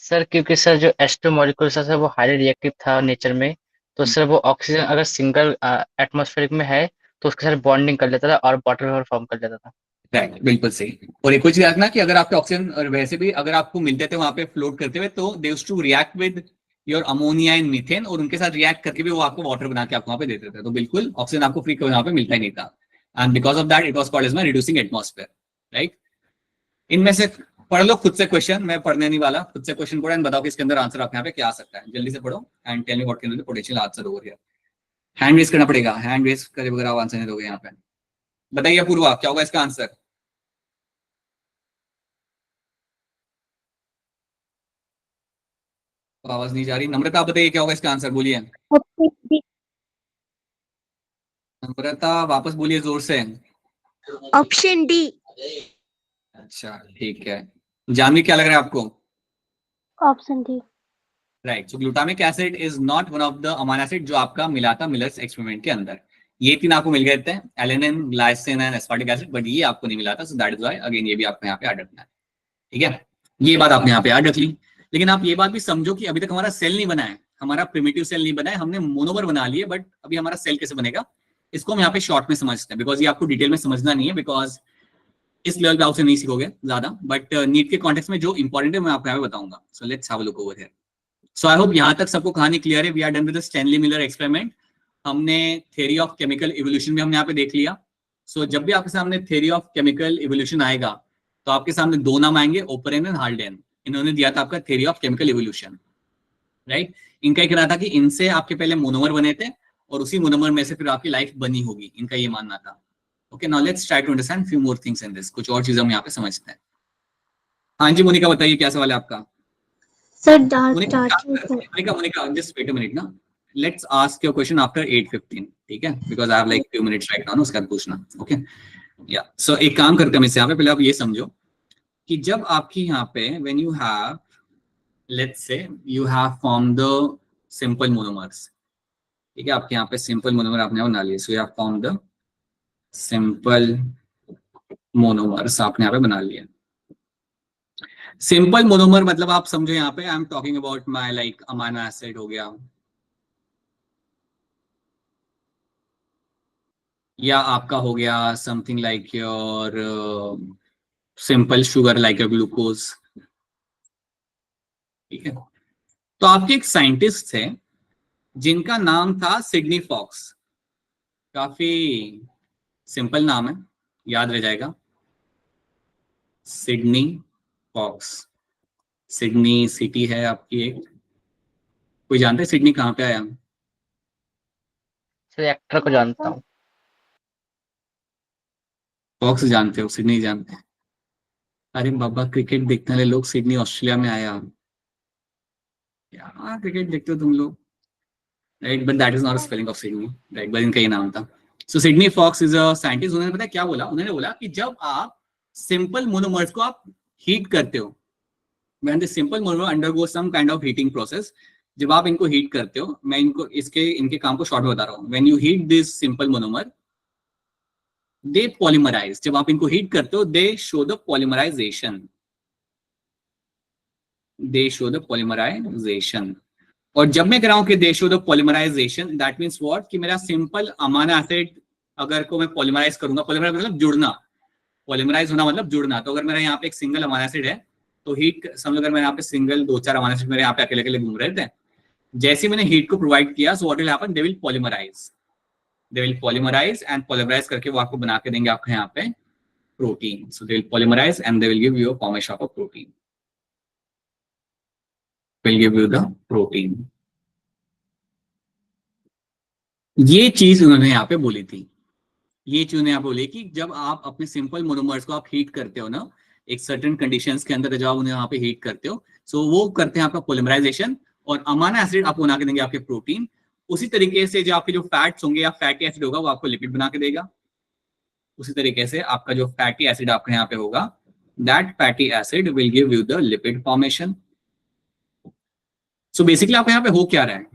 सर क्योंकि सर जो H2 मॉलिक्यूल सर वो हाईली रिएक्टिव था नेचर में, तो सर वो ऑक्सीजन अगर सिंगल एटमॉस्फेरिक में है तो उसके साथ बॉन्डिंग कर लेता था और वाटर वेपर फॉर्म कर लेता था। राइट, बिल्कुल सही। और एक और चीज रखना कि अगर आपके ऑक्सीजन और वैसे भी अगर आपको मिलते थे वहां पे फ्लोट करते हुए, तो they used to react with your ammonia and methane, और उनके साथ रिएक्ट करके भी वो आपको वाटर बना के आपको वहां पे देते थे। तो बिल्कुल ऑक्सीजन आपको फ्री वहां पे मिलता ही नहीं था, and because of that it was called as my reducing atmosphere, right. इनमें से पढ़ लो खुद से क्वेश्चन, मैं पढ़ने नहीं वाला। खुद से क्वेश्चन पढ़ो एंड बताओ कि इसके अंदर आंसर आपके यहाँ पे क्या आ सकता है। जल्दी से पढ़ो and tell me what can be the potential answer over here. Hand raise करना पड़ेगा, हैंड रेज करे बगैर आप आंसर नहीं दोगे यहाँ पे। बताइए पूर्वा क्या होगा इसका आंसर? आवाज नहीं जा रही। नम्रता आप बताइए क्या होगा इसका आंसर, बोलिए। Option B. नम्रता वापस बोलिए जोर से। Option D. अच्छा ठीक है। जानवी क्या लग रहा है आपको? Option D. Right, so glutamic acid is not one of the amino acid जो आपका मिला था मिलर्स एक्सपेरिमेंट के अंदर। ये 3 आपको मिल गए थे, alanine, glycine and aspartic acid, but ये आपको नहीं मिला था। So that is why again ये भी आपको यहाँ पे ऐड रखना है। ठीक है, ये बात आपने यहाँ पे ऐड रख ली। लेकिन आप ये बात भी समझो कि अभी तक हमारा सेल नहीं बना है, हमारा प्रिमिटिव सेल नहीं बना है, हमने मोनोमर बना लिए, बट अभी हमारा सेल कैसे बनेगा इसको हम यहाँ पे शॉर्ट में समझते हैं, बिकॉज ये आपको डिटेल में समझना नहीं है, बिकॉज इस लेवल पे आपसे नहीं सीखोगे ज्यादा, बट नीट के कॉन्टेक्स्ट में जो इंपॉर्टेंट है मैं आपको यहाँ पे बताऊंगा. So let's have a look over here. So I hope यहाँ तक सबको कहानी क्लियर है. We are done with the Stanley Miller experiment. हमने थ्योरी ऑफ केमिकल इवोल्यूशन भी हमने यहाँ पे देख लिया. सो जब भी आपके सामने थ्योरी ऑफ केमिकल इवोल्यूशन आएगा तो आपके सामने दो नाम आएंगे, ओपरेन एंड हाल्डेन. इन्होंने दिया था आपका theory of chemical evolution, right. इनका एक कहना था कि इनसे आपके पहले मोनोमर बने थे और उसी मोनोमर में से फिर आपकी लाइफ बनी होगी, इनका ये मानना था. Okay, now let's try to understand few more things in this. कुछ और चीजें हम यहाँ पे समझते हैं. हाँ जी मोनिका बताइए क्या सवाल है आपका. Sir Monika just wait a minute ना, let's ask your question after 8:15, ठीक है, because I have like few minutes right now, उसका पूछना. ओके या सो एक काम करते हैं इससे यहाँ पे, पहले आप ये समझो कि जब आपकी यहाँ पे when you have let's say you have form the simple monomers, ठीक है, आपके यहाँ पे सिंपल मोनोमर आपने बना लिए. सो you have form the simple monomers आपने यहाँ पे बना लिया. सिंपल मोनोमर मतलब आप समझो यहाँ पे I am talking about my like amino acid हो गया, या आपका हो गया something like your simple sugar like your glucose, ठीक है. तो आपके एक साइंटिस्ट थे जिनका नाम था सिडनी फॉक्स. काफी सिंपल नाम है, याद रह जाएगा. Sydney fox. सिडनी सिटी है आपकी एक. कोई जानते हैं सिडनी कहाँ पे आया? सर एक्टर को जानता हूँ. फॉक्स जानते हो, सिडनी जानते हैं? अरे बाबा क्रिकेट देखने वाले लोग, सिडनी ऑस्ट्रेलिया में आया. क्या क्रिकेट देखते हो तुम लोग, right, but that is not spelling of Sydney, right, but इनका ये नाम था. सो Sydney Fox is a scientist. उन्होंने पता क्या बोला? उन्होंने बोला कि जब आप सिंपल मोनोमर्स को आप हीट करते हो, when the simple monomer undergo some kind of heating process, जब आप इनको हीट करते हो, मैं इनको इनके काम को शॉर्ट में बता रहा हूँ. when you heat this simple monomer, they polymerize. जब आप इनको हीट करते हो, they show the polymerization. They show the polymerization. और जब मैं कह रहा हूं कि they show the polymerization, that means what? कि मेरा सिंपल अमाइनो एसिड अगर को मैं पॉलीमराइज करूंगा, पॉलीमराइज मतलब जुड़ना, पॉलीमराइज होना मतलब जुड़ना. तो अगर मेरा यहाँ पे एक सिंगल अमाइनो एसिड है तो हीट समझो, अगर मैं यहाँ पे सिंगल 2-4 अमाइनो एसिड मेरे यहाँ पे अकेले अकेले घूम रहे थे, जैसे मैंने हीट को प्रोवाइड किया, so what will happen? They will polymerize. They will polymerize and polymerize करके वो आपको बना के देंगे आपके यहाँ पे protein. So they will polymerize and they will give you a formation of a protein. Will give you the protein. ये चीज उन्होंने यहाँ पे बोली थी. ये चीज उन्होंने बोली कि जब आप अपने सिंपल मोनोमर्स को आप हीट करते हो ना, एक सर्टेन कंडीशंस के अंदर जब आप उन्हें यहाँ पे हीट करते हो, सो वो करते हैं आपका पॉलीमराइजेशन और अमाइनो एसिड आपको बना के देंगे आपके प्रोटीन. उसी तरीके से जो आपके जो फैट्स होंगे या फैटी एसिड होगा वो आपको लिपिड बना के देगा. उसी तरीके से आपका जो फैटी एसिड आपके यहाँ पे होगा, that fatty acid will give you the lipid formation. So basically आपको यहाँ पे हो क्या रहा है?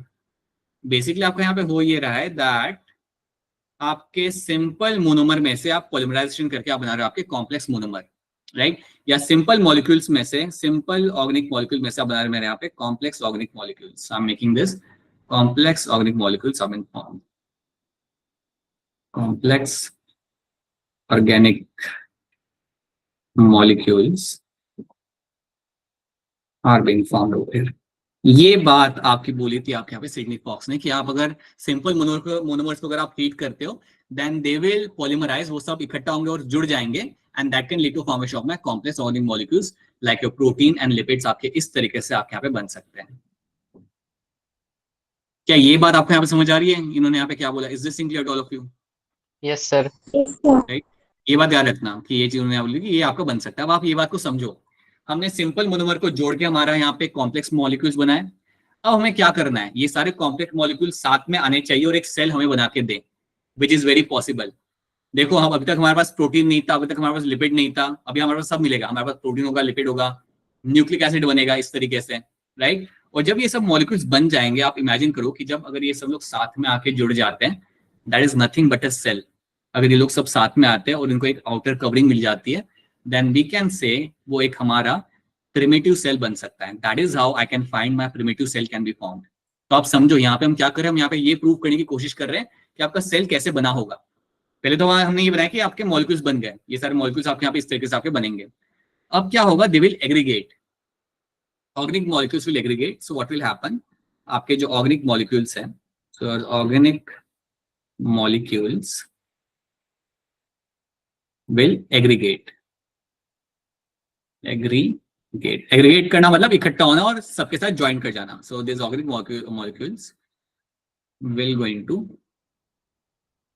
बेसिकली आपको यहाँ पे हो ये रहा है दैट आपके सिंपल मोनोमर में से आप पॉलीमराइजेशन करके आप बना रहे हो आपके कॉम्प्लेक्स मोनोमर, राइट, या सिंपल मॉलिक्यूल्स में से, सिंपल ऑर्गेनिक मॉलिक्यूल में से आप बना रहे हैं मेरे यहाँ पे complex organic molecules. I am making this complex organic molecules are being formed. Complex organic molecules are being formed over here. ये बात आपकी बोली थी आपके यहाँ पे सिडनी फॉक्स ने कि आप अगर सिंपल मोनोमर्स को अगर आप हीट करते हो, देन दे विल पॉलीमराइज, वो सब इकट्ठा होंगे और जुड़ जाएंगे, and that can lead to formation of my complex organic molecules like your protein and lipids. आपके इस तरीके से आपके यहाँ पे बन सकते हैं. क्या ये बात आपको यहाँ पे समझ आ रही है? इन्होंने यहाँ पे क्या बोला? Is this clear to all of you? Yes sir. ये बात याद रखना कि ये चीज उन्होंने बोली कि ये आपका बन सकता है. अब आप ये बात को समझो, हमने सिंपल मोनोमर को जोड़ के हमारा यहाँ पे कॉम्प्लेक्स मॉलिक्यूल्स बनाए. अब हमें क्या करना है? ये सारे कॉम्प्लेक्स मॉलिक्यूल साथ में आने चाहिए और एक सेल हमें बना के दे, विच इज वेरी पॉसिबल. देखो हम अभी तक हमारे पास प्रोटीन नहीं था, अभी तक हमारे पास लिपिड नहीं था, अभी हमारे पास सब मिलेगा. हमारे पास प्रोटीन होगा, लिपिड होगा, न्यूक्लिक एसिड बनेगा, इस तरीके से, राइट. और जब ये सब मॉलिक्यूल्स बन जाएंगे, आप इमेजिन करो कि जब अगर ये सब लोग साथ में आके जुड़ जाते हैं, that is nothing but a cell. अगर ये लोग सब साथ में आते हैं और इनको एक आउटर कवरिंग मिल जाती है, देन वी कैन से वो एक हमारा primitive cell बन सकता है. That is how I can find my primitive cell can be formed. तो आप समझो यहाँ पे हम क्या कर रहे हैं, हम यहाँ पे ये प्रूव करने की कोशिश कर रहे हैं कि आपका सेल कैसे बना होगा। पहले तो वहां हमने ये बनाया कि आपके मॉलिक्यूल्स बन गए, ये सारे मॉलिक्यूल्स आपके यहाँ पे इस तरीके से आपके बनेंगे। अब क्या होगा, they will aggregate, organic molecules will aggregate. So what will happen, आपके जो ऑर्गेनिक मॉलिक्यूल्स हैं, सो organic molecules will aggregate. Aggregate करना मतलब इकट्ठा होना और सबके साथ ज्वाइन कर जाना। So this organic molecules will going to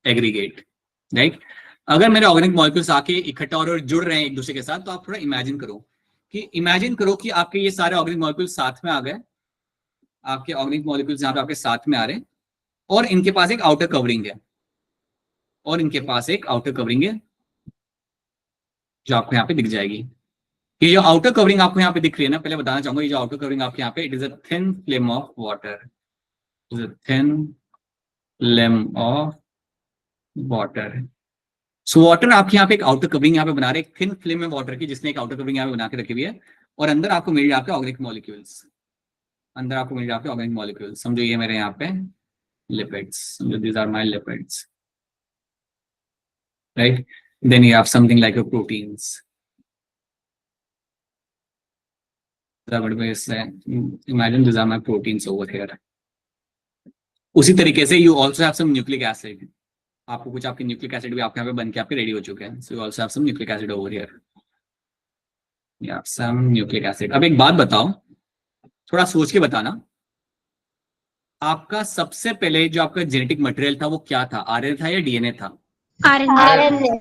aggregate, right. अगर मेरे ऑर्गेनिक मॉलिक्यूल्स आके इकट्ठा और जुड़ रहे हैं एक दूसरे के साथ, तो आप थोड़ा इमेजिन करो कि आपके ये सारे ऑर्गेनिक मॉलिक्यूल्स साथ में आ गए, आपके ऑर्गेनिक मॉलिक्यूल्स यहाँ पे आपके साथ में आ रहे हैं, और इनके पास एक आउटर कवरिंग है, जो आपको यहाँ पे दिख जाएगी। ये जो आउटर कवरिंग आपको यहाँ पे दिख रही है ना, पहले बताना चाहूंगा, ये जो आउटर कवरिंग आपके यहाँ पे, it is a thin film of water, so water आपके यहाँ पे एक आउटर कवरिंग यहाँ पे बना रहे हैं, एक थिन फिल्म है वाटर की, जिसने एक आउटर कवरिंग यहाँ पे बना के रखी हुई है, और अंदर आपको मिल जाते हैं ऑर्गेनिक मॉलिक्यूल्स। समझो ये मेरे यहाँ पे लिपिड्स, समझो this are my lipids, right. Then you have something like a proteins, imagine these are my proteins over here. उसी तरीके से you also have some nucleic acid, आपको कुछ आपके न्यूक्लिक एसिड भी आपके यहाँ पे बन के आपके रेडी हो चुके हैं। So you also have some nucleic acid over here. Yeah, some nucleic acid. अब एक बात बताओ, थोड़ा सोच के बताना, आपका सबसे पहले जो आपका जेनेटिक मटेरियल था वो क्या था, आरएनए था या डीएनए था? RNA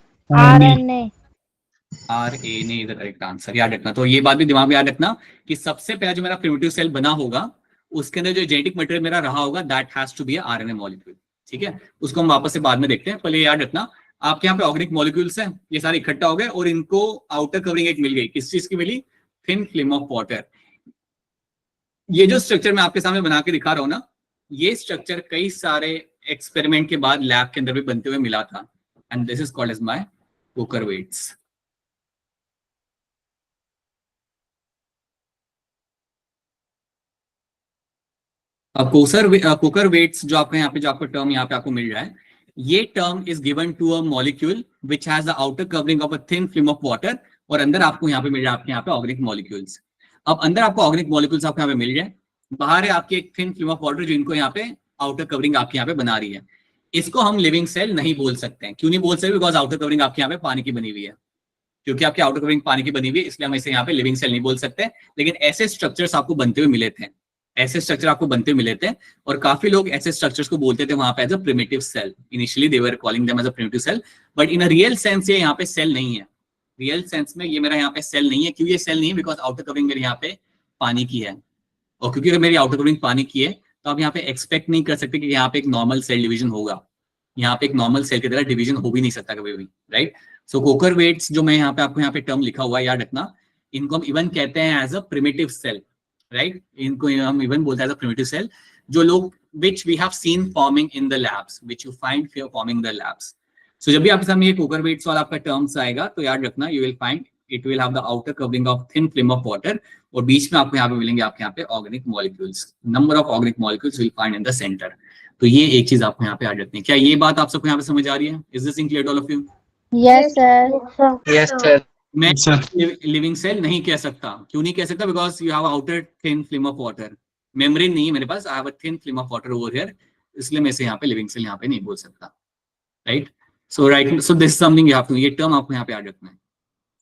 RNA is the correct answer, याद रखना। तो ये बात भी दिमाग में याद रखना कि सबसे पहला जो मेरा प्रिमिटिव सेल बना होगा, उसके अंदर जो जेनेटिक मटेरियल मेरा रहा होगा, that has to be RNA molecule, ठीक है। उसको हम वापस से बाद में देखते हैं, पहले याद रखना आपके यहाँ पे ऑर्गेनिक मॉलिक्यूल्स हैं, ये सारे इकट्ठा हो गए और इनको आउटर कवरिंग एक मिल गई, किस चीज की मिली, थिन फिल्म ऑफ वाटर। ये जो स्ट्रक्चर मैं आपके सामने बना के दिखा रहा हूँ ना, ये स्ट्रक्चर कई सारे एक्सपेरिमेंट के बाद लैब के अंदर भी बनते हुए मिला था, and this is called as my coacervates. अब कोकर वेट्स जो आपका यहाँ पे, जो आपका टर्म यहाँ पे आपको मिल रहा है, ये term is given to a molecule which has the outer covering of a thin film of water, और अंदर आपको यहाँ पे मिल रहा है आपके यहाँ पे ऑर्गेनिक मॉलिक्यूल्स। अब अंदर आपको ऑर्गेनिक मॉलिक्यूल्स आपको यहाँ पे मिल जाए, बाहर है आपकी एक थिन फिल्म ऑफ वाटर जो इनको यहाँ पे आउटर कवरिंग आपके यहाँ पे बना रही है। इसको हम लिविंग सेल नहीं बोल सकते हैं। क्यों नहीं बोल सकते? बिकॉज आउटर कवरिंग आपके यहाँ पे पानी की बनी हुई है, क्योंकि आपकी आउटर कवरिंग पानी की बनी हुई है, इसलिए हम इसे यहाँ पे लिविंग सेल नहीं बोल सकते। लेकिन ऐसे स्ट्रक्चर्स आपको बनते हुए मिले थे, और काफी लोग ऐसे स्ट्रक्चर्स को बोलते थे वहां पे as a primitive cell. Initially they were calling them as a primitive cell, but in a real sense ये यहाँ पे सेल नहीं है। रियल सेंस में ये मेरा यहाँ पे सेल नहीं है। क्यों ये सेल नहीं है? बिकॉज आउटर कवरिंग मेरे यहाँ पे पानी की है, और क्योंकि अगर मेरी आउटर कवरिंग पानी की है, तो आप यहाँ पे एक्सपेक्ट नहीं कर सकते कि यहाँ पे एक नॉर्मल सेल डिवीजन होगा। यहाँ पे एक नॉर्मल सेल की तरह डिवीजन हो भी नहीं सकता कभी भी, राइट। सो कोकर वेट्स जो मैं यहाँ पे आपको यहाँ पे टर्म लिखा हुआ है, याद रखना, इनको हम इवन कहते हैं as a primitive cell, right. इनको हम इवन बोलते हैं एज अ प्रिमिटिव सेल, जो लोग which we have seen forming in the labs, which you find forming in the labs. So जब भी आपके सामने ये कोकर वेट्स वाला आपका टर्म्स आएगा, तो याद रखना, you will find it will have the outer covering of thin film of water, और बीच में आपको यहाँ पे मिलेंगे आपके यहाँ पे organic molecules. Number of organic molecules will find in the centre. तो ये एक चीज आपको यहाँ पे याद रखनी है। क्या ये बात आप सबको यहाँ पे समझ आ रही है? Is this clear to all of you? Yes, sir. Yes sir. मैं लिविंग सेल नहीं कह सकता। क्यों नहीं कह सकता? Because you have outer thin film of water, membrane नहीं है मेरे पास, I have a thin film of water over here, इसलिए मैं इसे यहाँ पे लिविंग सेल यहाँ पे नहीं बोल सकता, right. So this is something you have to, ये टर्म आपको यहाँ पे याद रखना है,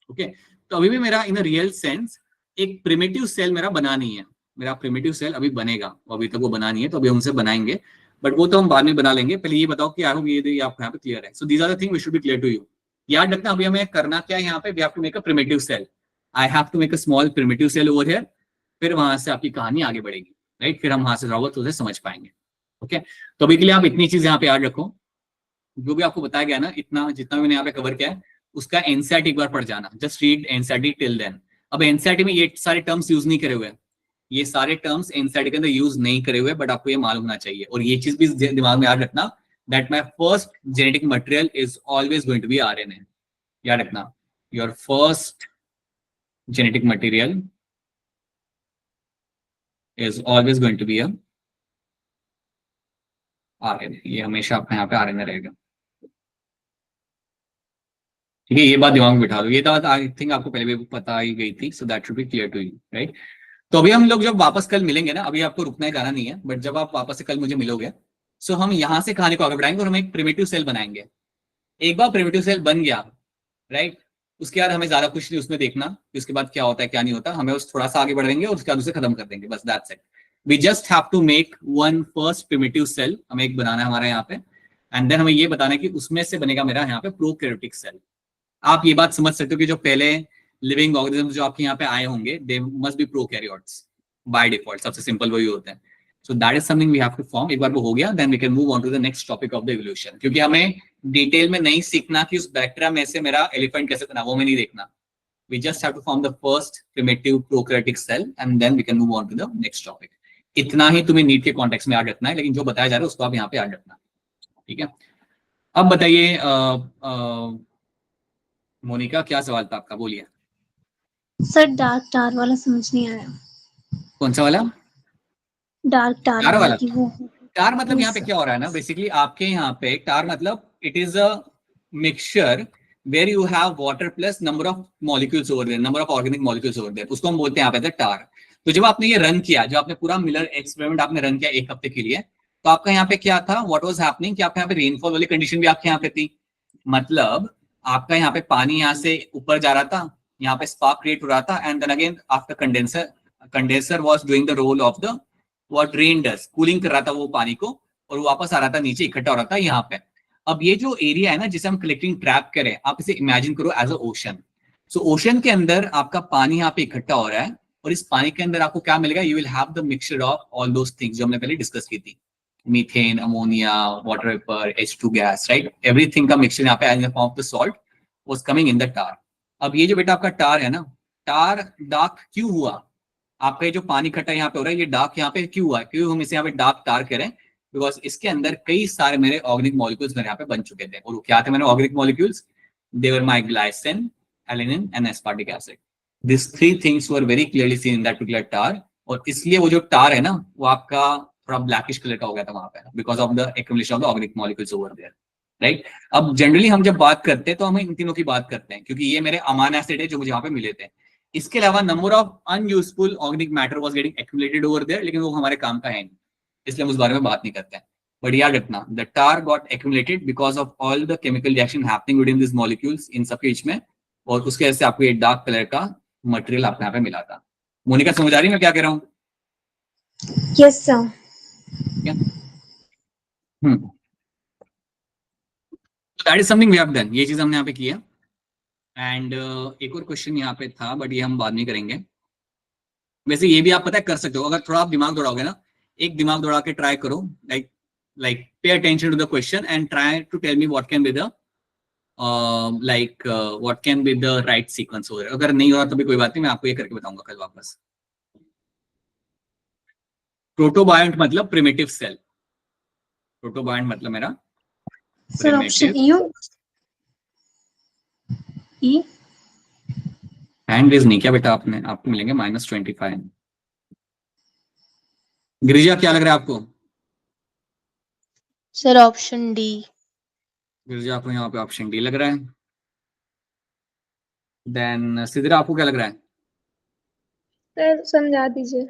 ओके। तो अभी भी मेरा इन अ रियल सेंस एक प्रिमिटिव सेल मेरा बना नहीं है। मेरा प्रिमिटिव सेल अभी बनेगा, अभी तक वो बना नहीं है, तो अभी हमसे बनाएंगे, बट वो तो हम बाद में बना लेंगे। पहले ये बताओ कि ये आपको यहाँ पे क्लियर है? So these are the thing which should be clear to you. याद रखना, अभी हमें करना क्या है यहाँ पे, we have to make a primitive cell. I have to make a small primitive cell over here, फिर वहां से आपकी कहानी आगे बढ़ेगी, राइट। फिर हम वहां से रॉबर्ट उसे समझ पाएंगे, ओके। तो अभी के लिए आप इतनी चीज यहाँ पे याद रखो, जो भी आपको बताया गया ना, इतना जितना मैंने यहाँ पे कवर किया है, उसका एनसीईआरटी एक बार पढ़ जाना। Just read NCERT till then. अब एनसीईआरटी में ये सारे टर्म्स यूज नहीं करे हुए, ये सारे टर्म्स एनसीईआरटी के अंदर यूज नहीं करे हुए, बट आपको ये मालूम होना चाहिए। और ये चीज भी दिमाग में याद रखना, that my first genetic material is always going to be RNA. याद रखना, your first genetic material is always going to be a RNA, ये हमेशा आपका यहाँ पे RNA रहेगा। ठीक है, ये बात दिमाग में बिठा लो, ये बात आई थिंक आपको पहले भी पता ही गई थी, so that should be clear to you, right. तो अभी हम लोग जब वापस कल मिलेंगे ना, अभी आपको रुकना है, जाना नहीं है, बट जब आप वापस से कल मुझे मिलोगे, सो हम यहाँ से कहानी को आगे बढ़ाएंगे और हम एक प्रिमिटिव सेल बनाएंगे। एक बार प्रिमिटिव सेल बन गया, राइट, उसके बाद हमें ज्यादा कुछ नहीं उसमें देखना कि उसके बाद क्या होता है क्या नहीं होता, हमें उस थोड़ा सा आगे बढ़ेंगे और उसके बाद उसे खत्म कर देंगे, बस that's it. We just have to make one first primitive cell, हमें एक बनाना है हमारा यहाँ पे, एंड देन हमें ये बताना है कि उसमें से बनेगा मेरा यहाँ पे प्रोकैरियोटिक सेल। आप ये बात समझ सकते हो कि जो पहले लिविंग ऑर्गेनिज्म जो आपके यहाँ पे आए होंगे, they must be prokaryotes by default, सबसे सिंपल वही होते हैं। So that is something we have to form. एक बार वो हो गया, then we can move on to the next topic of the evolution, क्योंकि हमें डिटेल में नहीं सीखना कि उस बैक्टीरिया में से मेरा एलिफेंट कैसे बना, वो में नहीं देखना। We just have to form the first primitive prokaryotic cell and then we can move on to the next topic. इतना ही तुम्हें नीट के कॉन्टेक्स्ट में याद रखना है, लेकिन जो बताया जा रहा है उसको आप यहाँ पे याद रखना, ठीक है। अब बताइए मोनिका, क्या सवाल था आपका, बोलिए। सर डार्क टार वाला समझ नहीं आया। कौन सा वाला? डार्क टार टार वाला। की वो टार मतलब Yes, यहाँ पे sir. क्या हो रहा है ना, बेसिकली आपके यहाँ पे टार मतलब it is a mixture where you have water plus number of molecules over there, number of organic molecules over there, उसको हम बोलते हैं यहाँ पे टार। तो जब आपने ये रन किया, जो आपने पूरा मिलर एक्सपेरिमेंट आपने रन किया 1 हफ्ते के लिए, तो आपका यहाँ पे क्या था, व्हाट वाज हैपनिंग, कि आपके यहाँ पे रेनफॉल वाली कंडीशन भी आपके यहाँ पे थी। मतलब आपका यहाँ पे पानी यहाँ से ऊपर जा रहा था, यहाँ पे स्पार्क क्रिएट हो रहा था, and then again after condenser was doing the role of the what rain does, cooling कर रहा था वो पानी को, और वो वापस आ रहा था नीचे, इकट्ठा हो रहा था यहाँ पे। अब ये जो एरिया है ना जिसे हम कलेक्टिंग ट्रैप करें, आप इसे इमेजिन करो as a ocean. So ocean के अंदर आपका पानी यहाँ पे इकट्ठा हो रहा है, और इस पानी के अंदर आपको क्या मिलेगा, you will have the mixture of all those things जो हमने पहले डिस्कस की थी, methane, ammonia, water vapour, H2 gas, right, everything का मिक्सचर यहाँ पे in the form of the salt was coming in the tar. अब ये जो बेटा आपका टार है ना, टार डार्क क्यों हुआ, आपका ये जो पानी इकट्ठा यहाँ पे हो रहा है, ये डार्क यहाँ पे क्यों हुआ, क्यों हम इसे यहाँ पे डार्क टार करें, बिकॉज इसके अंदर कई सारे मेरे ऑर्गेनिक मॉलिक्यूल्स मेरे यहाँ पे बन चुके थे। और वो क्या थे मेरे organic molecules, they were my glycine, alanine and aspartic acid. This 3 things were very clearly seen in that particular tar, और इसलिए वो जो टार है ना, वो आपका थोड़ा ब्लैकिश कलर का हो गया था वहां पे, because of the accumulation of the organic molecules over there, right. अब जनरली हम जब बात करते हैं तो हम इन तीनों की बात करते हैं, क्योंकि ये मेरे अमान एसिड है जो मुझे यहाँ पे मिले थे। इसके अलावा number of unuseful organic matter was getting accumulated over there, लेकिन वो हमारे काम का है नहीं, इसलिए हम उस बारे में बात नहीं करते हैं। बट याद रखना, the tar got accumulated because of all the chemical reaction happening with in this molecules in सबके बीच में, और उसके वजह से आपको ये डार्क कलर का मटेरियल आपको यहाँ पे मिला था। मोनिका समझ आ रही है मैं क्या कह रहा हूँ? Yes sir. That is something we have done, ये चीज हमने यहाँ पे किया। एंड एक और क्वेश्चन यहाँ पे था, बट ये हम बाद में करेंगे। वैसे ये भी आप पता है कर सकते हो, अगर थोड़ा आप दिमाग दौड़ाओगे ना, एक दिमाग दौड़ा के ट्राई करो, like pay attention to the question and try to tell me what can be the what can be the right sequence over. अगर नहीं हो रहा तो भी कोई बात नहीं, मैं आपको ये करके बताऊंगा कल वापस। प्रोटोबायंट मतलब प्रिमिटिव सेल, प्रोटोबायंट मतलब मेरा sir option E. Hand raise नहीं किया बेटा आपने, आपको मिलेंगे -25। गिरिजा क्या लग रहा है आपको? Sir option D. गिरिजा आपको यहाँ पे ऑप्शन डी लग रहा है। देन सिद्रा आपको क्या लग रहा है? सर समझा दीजिए।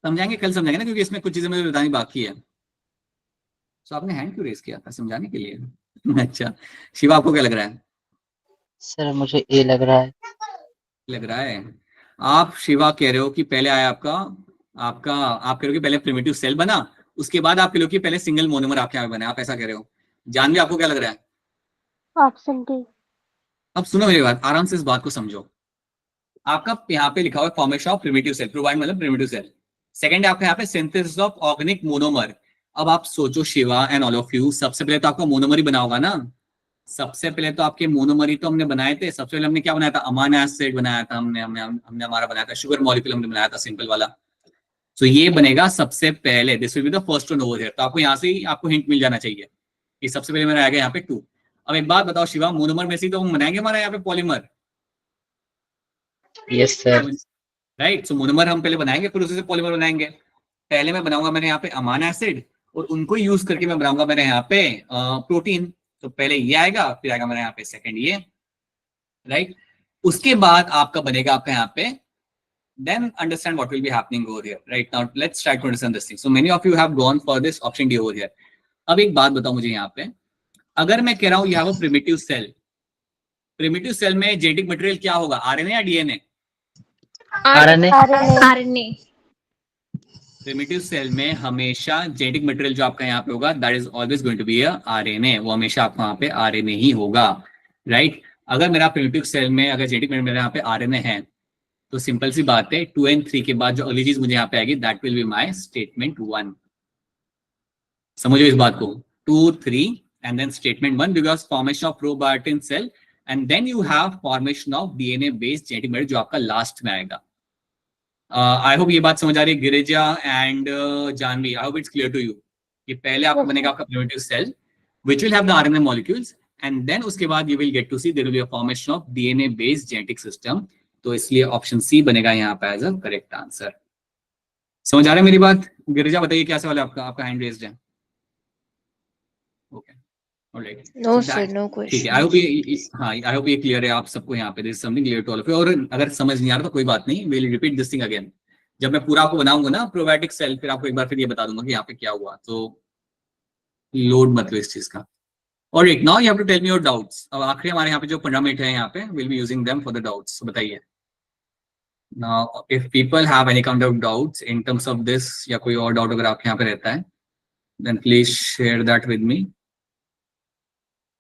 समझाएंगे कल, समझाएंगे ना, क्योंकि इसमें कुछ चीजें मुझे बतानी बाकी है। तो आपने हैंड क्यों रेस किया था? समझाने के लिए। अच्छा, शिवा आपको क्या लग रहा है? सर मुझे ए लग रहा है। लग रहा है आप शिवा कह रहे हो कि पहले आया आप कह रहे हो कि पहले प्रिमिटिव सेल बना, उसके बाद आप कह रहे हो कि पहले सिंगल मोनोमर आपके यहाँ बना, आप ऐसा कह रहे हो। जानवी आपको क्या लग रहा है? Option D. अब सुनो मेरी बात, आराम से इस बात को समझो। आपका यहाँ पे लिखा हुआ है formation of primitive cell, provide मतलब प्रिमिटिव सेल। सेकंड आपका यहाँ पे सिंथेसिस ऑफ ऑर्गेनिक मोनोमर। अब आप सोचो Shiva and all of you, सबसे पहले तो आपका मोनोमर ही बना होगा ना, सबसे पहले तो आपके मोनोमर ही तो हमने बनाए थे। सबसे पहले हमने क्या बनाया था? अमाइनो एसिड बनाया था हमने हमारा बनाया था शुगर मॉलिक्यूल हमने बनाया था, सिंपल वाला। तो ये बनेगा सबसे पहले, this will be the first one over here. तो आपको यहाँ से ही आपको हिंट मिल जाना चाहिए कि सबसे पहले मेरा आएगा यहाँ पे 2। अब एक बात बताओ शिवा, मोनोमर में से तो हम बनाएंगे हमारा यहाँ पे पॉलीमर। Yes sir. राइट, सो मोनोमर हम पहले बनाएंगे, फिर उसी से पॉलीमर बनाएंगे। पहले मैं बनाऊंगा मैंने यहाँ पे अमाइनो एसिड, और उनको यूज करके मैं बनाऊंगा मेरे यहाँ पे प्रोटीन। तो पहले ये आएगा, फिर आएगा मेरे यहाँ पे सेकंड ये, राइट। उसके बाद आपका बनेगा आपका यहाँ पे, then understand what will be happening over here. Right now, let's try to understand this thing. So many of you have gone for this option D over here. अब एक बात बताओ मुझे यहाँ पे, अगर मैं कह रहा हूँ you have a primitive cell, primitive cell में genetic material क्या होगा, RNA या DNA? RNA RNA. Primitive cell में हमेशा जेनेटिक मटेरियल जो आपका यहाँ पे होगा that is always going to be a RNA, वो हमेशा आपका यहाँ पे आरएनए ही होगा, राइट। अगर मेरा प्रिमिटिव सेल में अगर जेनेटिक मटेरियल मेरे यहाँ पे आरएनए है तो सिंपल सी बात है 2 and 3 के बाद जो अगली चीज मुझे यहाँ पे आएगी that will be my statement 1। समझो इस बात को, 2, 3 and then statement 1 because formation of probiotic cell and then you have formation of DNA based genetic material जो आपका लास्ट में आएगा। आई होप ये बात समझ आ रही है Girija and Janvi, I hope it's clear to you. ये पहले आपका बनेगा आपका primitive cell which will have the RNA molecules and then उसके बाद you will get to see there will be a formation of DNA based genetic system. तो इसलिए option C बनेगा यहाँ पे एज अ करेक्ट आंसर। समझ आ रहा है मेरी बात? गिरिजा बताइए क्या सवाल है आपका, आपका हैंड रेज्ड है। Okay, alright, no sir, no ठीक है। क्वेश्चन। आई होप ये, हाँ आई होप ये क्लियर है आप सबको यहाँ पे, this is something clear to all of you. और अगर समझ नहीं आ रहा तो कोई बात नहीं, will repeat this thing again. जब मैं पूरा आपको बनाऊंगा ना प्रोबायोटिक सेल, फिर आपको एक बार फिर ये बता दूंगा कि यहाँ पे क्या हुआ, तो लोड मत लो इस चीज का। Alright, now you have to tell me your doubts. अब आखिरी हमारे यहाँ पे जो 15 मिनट है यहाँ पे, will be using them for the doubts. बताइए now if people have any kind of doubts in terms of this या कोई और डाउट अगर आपके यहाँ पे रहता है then please share that with me.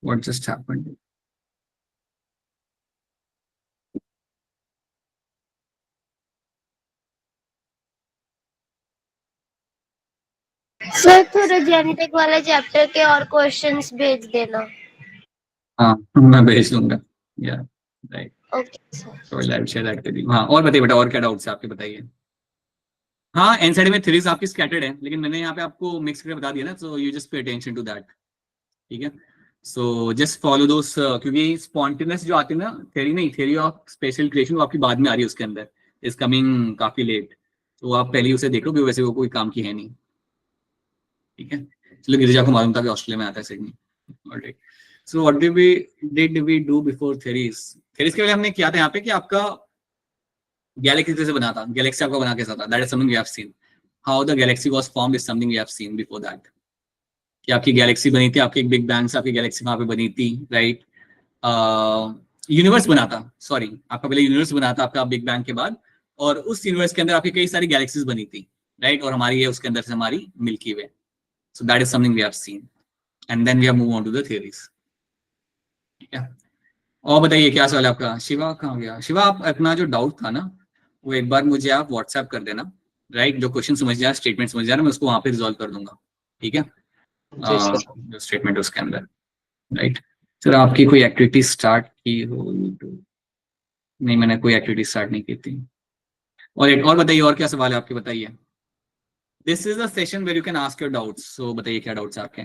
What just happened? Sir थोड़े जेनेटिक वाले चैप्टर के और क्वेश्चंस भेज देना। हाँ मैं भेज दूंगा, या राइट, ओके सर। तो लाइव शेयर दैट कर दी। हाँ और बताइए बेटा, और क्या डाउट्स है आपके, बताइए। हाँ एनसाइड में थ्योरीज आपकी स्कैटर्ड है, लेकिन मैंने यहाँ पे आपको मिक्स करके बता दिया ना, so you just pay attention to that, ठीक है। सो जस्ट फॉलो दोस, क्योंकि स्पॉन्टेनियस जो आती है ना थ्योरी, नहीं थ्योरी ऑफ स्पेशल क्रिएशन वो आपकी बाद में आ रही है, उसके अंदर इज कमिंग काफी लेट, तो आप पहले ही उसे देख लो, क्योंकि वैसे वो कोई काम की है नहीं, ठीक है। चलो गिरिजा को मालूम था कि ऑस्ट्रेलिया में आता है Sydney, alright. So what did we do before theories? Theories के पहले हमने किया था यहाँ पे कि आपका गैलेक्सी कैसे बना था, गैलेक्सी आपका बना कैसा था, that is something we have seen. How the galaxy was formed is something we have seen before that. कि आपकी गैलेक्सी बनी थी, आपकी एक बिग बैंग से आपकी गैलेक्सी वहां पे बनी थी, राइट। यूनिवर्स बना था, सॉरी आपका पहले यूनिवर्स बना था आपका बिग बैंग के बाद, और उस यूनिवर्स के अंदर आपकी कई सारी गैलेक्सीज बनी थी, राइट। और हमारी ये उसके अंदर से हमारी Milky Way, so that is something we have seen and then we have move on to the theories, ठीक है। और बताइए क्या सवाल है आपका? शिवा कहाँ गया? शिवा आप अपना जो डाउट था ना वो एक बार मुझे आप व्हाट्सएप कर देना, राइट। जो क्वेश्चन समझ जाए, स्टेटमेंट समझ जाए, मैं उसको वहां पे रिजॉल्व कर दूंगा, ठीक है। जो स्टेटमेंट उसके अंदर, राइट। सर आपकी कोई एक्टिविटी स्टार्ट की हो? नहीं मैंने कोई एक्टिविटी स्टार्ट नहीं की थी। और बताइए और क्या सवाल है आपके, बताइए। This is a session where you can ask your doubts, so बताइए क्या डाउट्स आपके।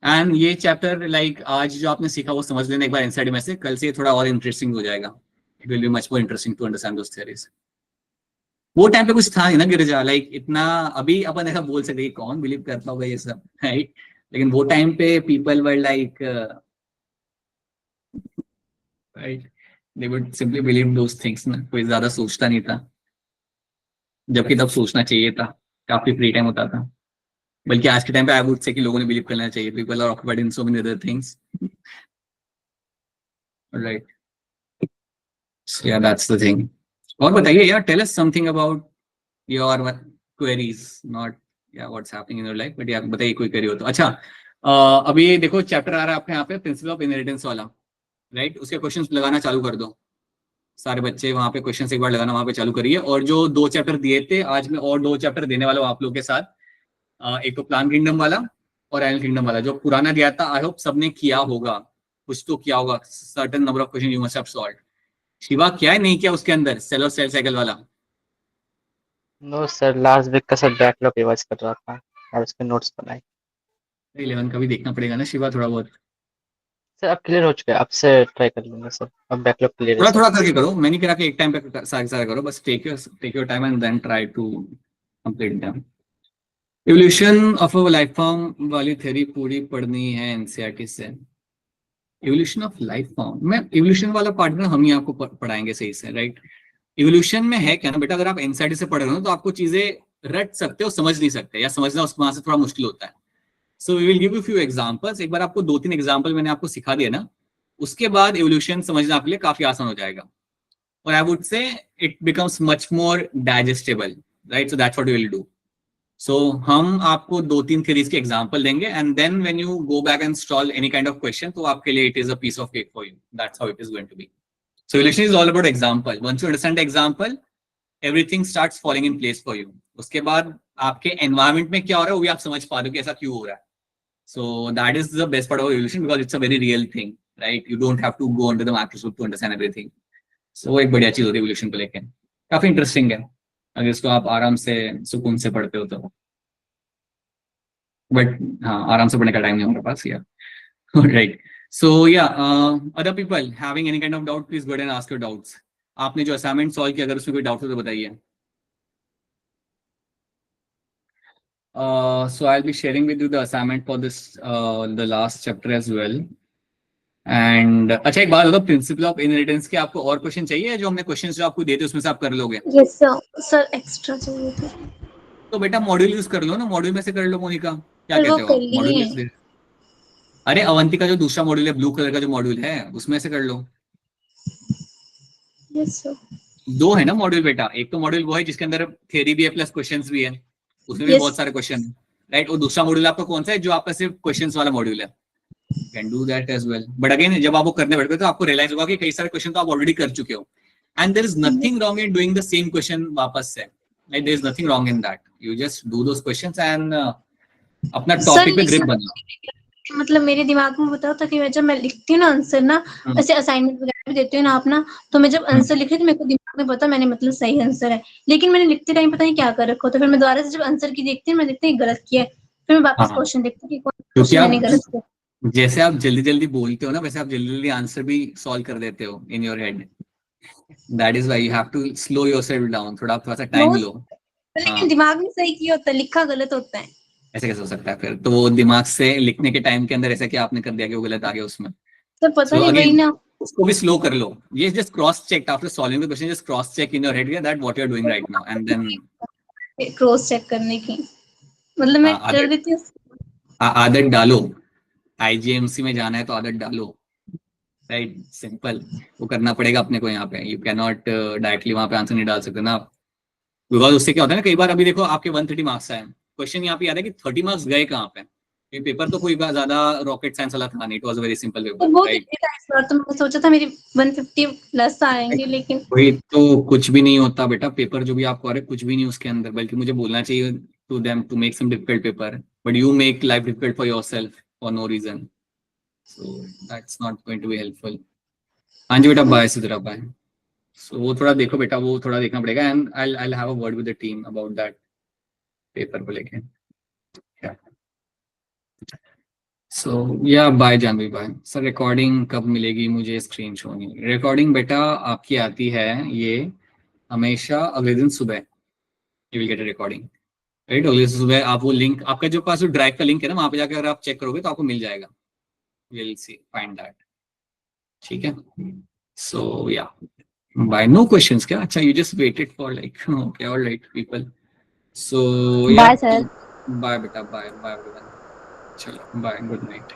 एंड ये चैप्टर लाइक आज जो आपने सीखा वो समझ लेना एक बार इनसाइड में से, कल से थोड़ा और इंटरेस्टिंग हो जाएगा, it will be much more interesting to understand those theories. वो टाइम पे कुछ था नहीं ना गिरिजा, लाइक इतना अभी अपन ऐसा बोल सकते कौन बिलीव करता होगा ये सब, राइट। लेकिन वो टाइम पे people were like, right, they would simply believe those things ना, कोई ज्यादा सोचता नहीं था, जबकि तब सोचना चाहिए था, काफी फ्री टाइम होता था। बल्कि आज के टाइम पे आई वुड से कि लोगों ने बिलीव करना चाहिए, people are occupied in so many other things, right. So yeah that's the thing. और बताइए यार, tell us something about your queries, not yeah what's happening in your life, but यार बताइए कोई क्वेरी हो तो। अच्छा अभी देखो चैप्टर आ रहा है आपके यहाँ पे प्रिंसिपल ऑफ इनहेरिटेंस वाला, राइट। उसके क्वेश्चंस लगाना चालू कर दो सारे बच्चे, वहां पे क्वेश्चंस एक बार लगाना वहां पे चालू करिए। और जो 2 चैप्टर दिए थे आज मैं और 2 चैप्टर देने वाला हूँ आप लोग के साथ, एक तो प्लान किंगडम वाला और एनिमल किंगडम वाला। जो पुराना दिया था आई होप सबने किया होगा, कुछ तो किया होगा, certain number of question you must have solved. Shiva क्या है नहीं किया उसके अंदर, सेल और सेल साइकिल वाला? नो सर, लास्ट वीक का सब बैकलॉग रिवाइज कर रहा था और उसके नोट्स बनाए। 11 का भी देखना पड़ेगा ना शिवा थोड़ा बहुत। सर अब क्लियर हो चुका है, अब से ट्राई कर लूंगा सर, अब बैकलॉग क्लियर है थोड़ा सर। थोड़ा करके करो, मैं नहीं कह रहा कि एक टाइम पे सारा सारा करो, बस take your time and then try to complete them. Evolution of a life form वाली थ्योरी पूरी पढ़नी है एनसीईआरटी से। एवोल्यूशन ऑफ लाइफ फॉर्म में एवोल्यूशन वाला पार्ट ना हम ही आपको पढ़ाएंगे सही से, राइट। एवोल्यूशन में है क्या ना बेटा, अगर आप एनसीईआरटी से पढ़ रहे हो तो आपको चीजें रट सकते हो, समझ नहीं सकते, या समझना उस वहां से थोड़ा मुश्किल होता है। So we will give you few examples. एक बार आपको 2-3 एग्जांपल मैंने आपको सिखा दिया ना, उसके बाद एवोल्यूशन समझना आपके लिए काफी आसान हो जाएगा, और I would say it becomes much more digestible, right. So that's what we will do. So हम आपको 2-3 थ्योरीज के एग्जांपल देंगे, and then when you go back and solve any kind of question, तो आपके लिए it is a piece of cake for you. That's how it is going to be. So evolution is all about example. Once you understand the example, everything starts falling in place for you. उसके बाद आपके environment में क्या हो रहा है वो भी आप समझ पा रहे हो कि ऐसा क्यों हो रहा है। So that is the best part of evolution, because it's a very real thing, right. You don't have to go under the microscope to understand everything. So एक बढ़िया चीज होती है एवोल्यूशन को लेकर, काफी इंटरेस्टिंग है अगर इसको आप आराम से सुकून से पढ़ते हो तो। बट हाँ, आराम से पढ़ने का टाइम नहीं हमारे पास यार, राइट। सो या other people having any kind of doubt, please go and ask your doubts. आपने जो असाइनमेंट सॉल्व किया, अगर उसमें कोई डाउट हो तो बताइए। So I'll be sharing with you the assignment for this the last chapter as well. And अच्छा, एक बात बताओ, प्रिंसिपल ऑफ इनहेरिटेंस के आपको और क्वेश्चन चाहिए? जो हमने क्वेश्चंस जो आपको देते उसमें से आप कर लोगे? यस सर एक्स्ट्रा चाहिए थे। तो बेटा मॉड्यूल यूज कर लो ना, मॉड्यूल में से कर लो। मोनिका क्या पर वो कहते हो? कर लिए मॉड्यूल हैं। अरे अवंतिका जो दूसरा मॉड्यूल है, ब्लू कलर का जो मॉड्यूल है, उसमें से कर लो। Yes sir. 2 है ना मॉड्यूल बेटा, एक तो मॉड्यूल वो है जिसके अंदर थ्योरी भी है प्लस क्वेश्चंस भी है, उसमें भी Yes. बहुत सारे क्वेश्चन है, राइट। और दूसरा मॉड्यूल आपका कौन सा है जो आपका सिर्फ क्वेश्चंस वाला मॉड्यूल है? Can do that as well, but again जब आप वो करने बैठते हो तो आपको रियलाइज होगा कि कई सारे क्वेश्चन तो आप ऑलरेडी कर चुके हो, and there is nothing wrong in doing the same question वापस से, right. There is nothing wrong in that, you just do those questions and अपना टॉपिक पे ग्रिप बनाओ। मतलब मेरे दिमाग में बताओ ताकि मैं जब मैं लिखती हूँ ना आंसर ना, ऐसे असाइनमेंट वगैरह भी देती हूँ ना अपना, तो मैं जब आंसर लिख रही तो मेरे को दिमाग में पता मैंने मतलब सही आंसर है, लेकिन मैंने लिखते टाइम पता नहीं क्या कर रखा, तो फिर मैं दोबारा से जब आंसर की देखती हूँ मैं देखती हूँ गलत किया है, फिर मैं वापस हाँ। क्वेश्चन देखती हूँ कि कौन क्योंकि क्वेश्चन मैंने गलत आप किया। जैसे आप जल्दी जल्दी बोलते हो ना, वैसे आप जल्दी जल्दी आंसर भी सॉल्व कर देते हो in your head. That is why you have to slow yourself down, थोड़ा सा टाइम लो। लेकिन दिमाग में सही किया होता है, लिखा गलत होता है। ऐसे कैसे हो सकता है? फिर तो वो दिमाग से लिखने के टाइम के अंदर ऐसा क्या आपने कर दिया कि वो गलत आ गया उसमें? तो पता नहीं वही ना, उसको भी स्लो कर लो। ये just cross check after solving the question, just cross check in your head that what you are doing right now, and then cross check करने की मतलब मैं कर देती हूँ। आदत डालो। आईजीएमसी में जाना है तो आदत डालो, राइट। सिंपल, वो करना पड़ेगा अपने को यहाँ पे। यू कैन नॉट डायरेक्टली वहां पे आंसर नहीं डाल सकते ना आप, बिकॉज उससे क्या होता है ना, कई बार अभी देखो आपके 130 मार्क्स आए, क्वेश्चन यहाँ पे याद है कि 30 मार्क्स गए कहाँ पे? ये पेपर तो कोई ज्यादा रॉकेट साइंस वाला था नहीं, it was a very simple तो पेपर, वो राइट। कितने था इस बार? तो मैंने सोचा था मेरी 150 प्लस आएंगे, लेकिन वही तो, कुछ भी नहीं होता बेटा पेपर जो भी आप कर रहे कुछ भी नहीं उसके अंदर, बल्कि मुझे बोलना चाहिए to them to make some difficult paper, but you make life difficult for yourself for no reason, so that's not going to be helpful. हाँ जी बेटा, बाय सुधरा बाय। सो वो थोड़ा देखो बेटा, वो थोड़ा देखना पड़ेगा, and I will have a word with the team about that paper को लेके। So yeah bye Janvi bye. Sir recording कब मिलेगी मुझे? स्क्रीन शो नहीं। रिकॉर्डिंग बेटा आपकी आती है ये हमेशा अगले दिन सुबह, you will get a recording, right. अगले दिन सुबह आप वो लिंक, आपका जो पास ड्राइव का लिंक है ना, वहां पे जाकर अगर आप चेक करोगे तो आपको मिल जाएगा, विल सी फाइंड दैट, ठीक है। सो या बाय। नो क्वेश्चंस क्या? अच्छा, you just waited for like okay alright people. So yeah bye sir. Bye बेटा, बाय बाय एवरीवन। चलो बाय, गुड नाइट।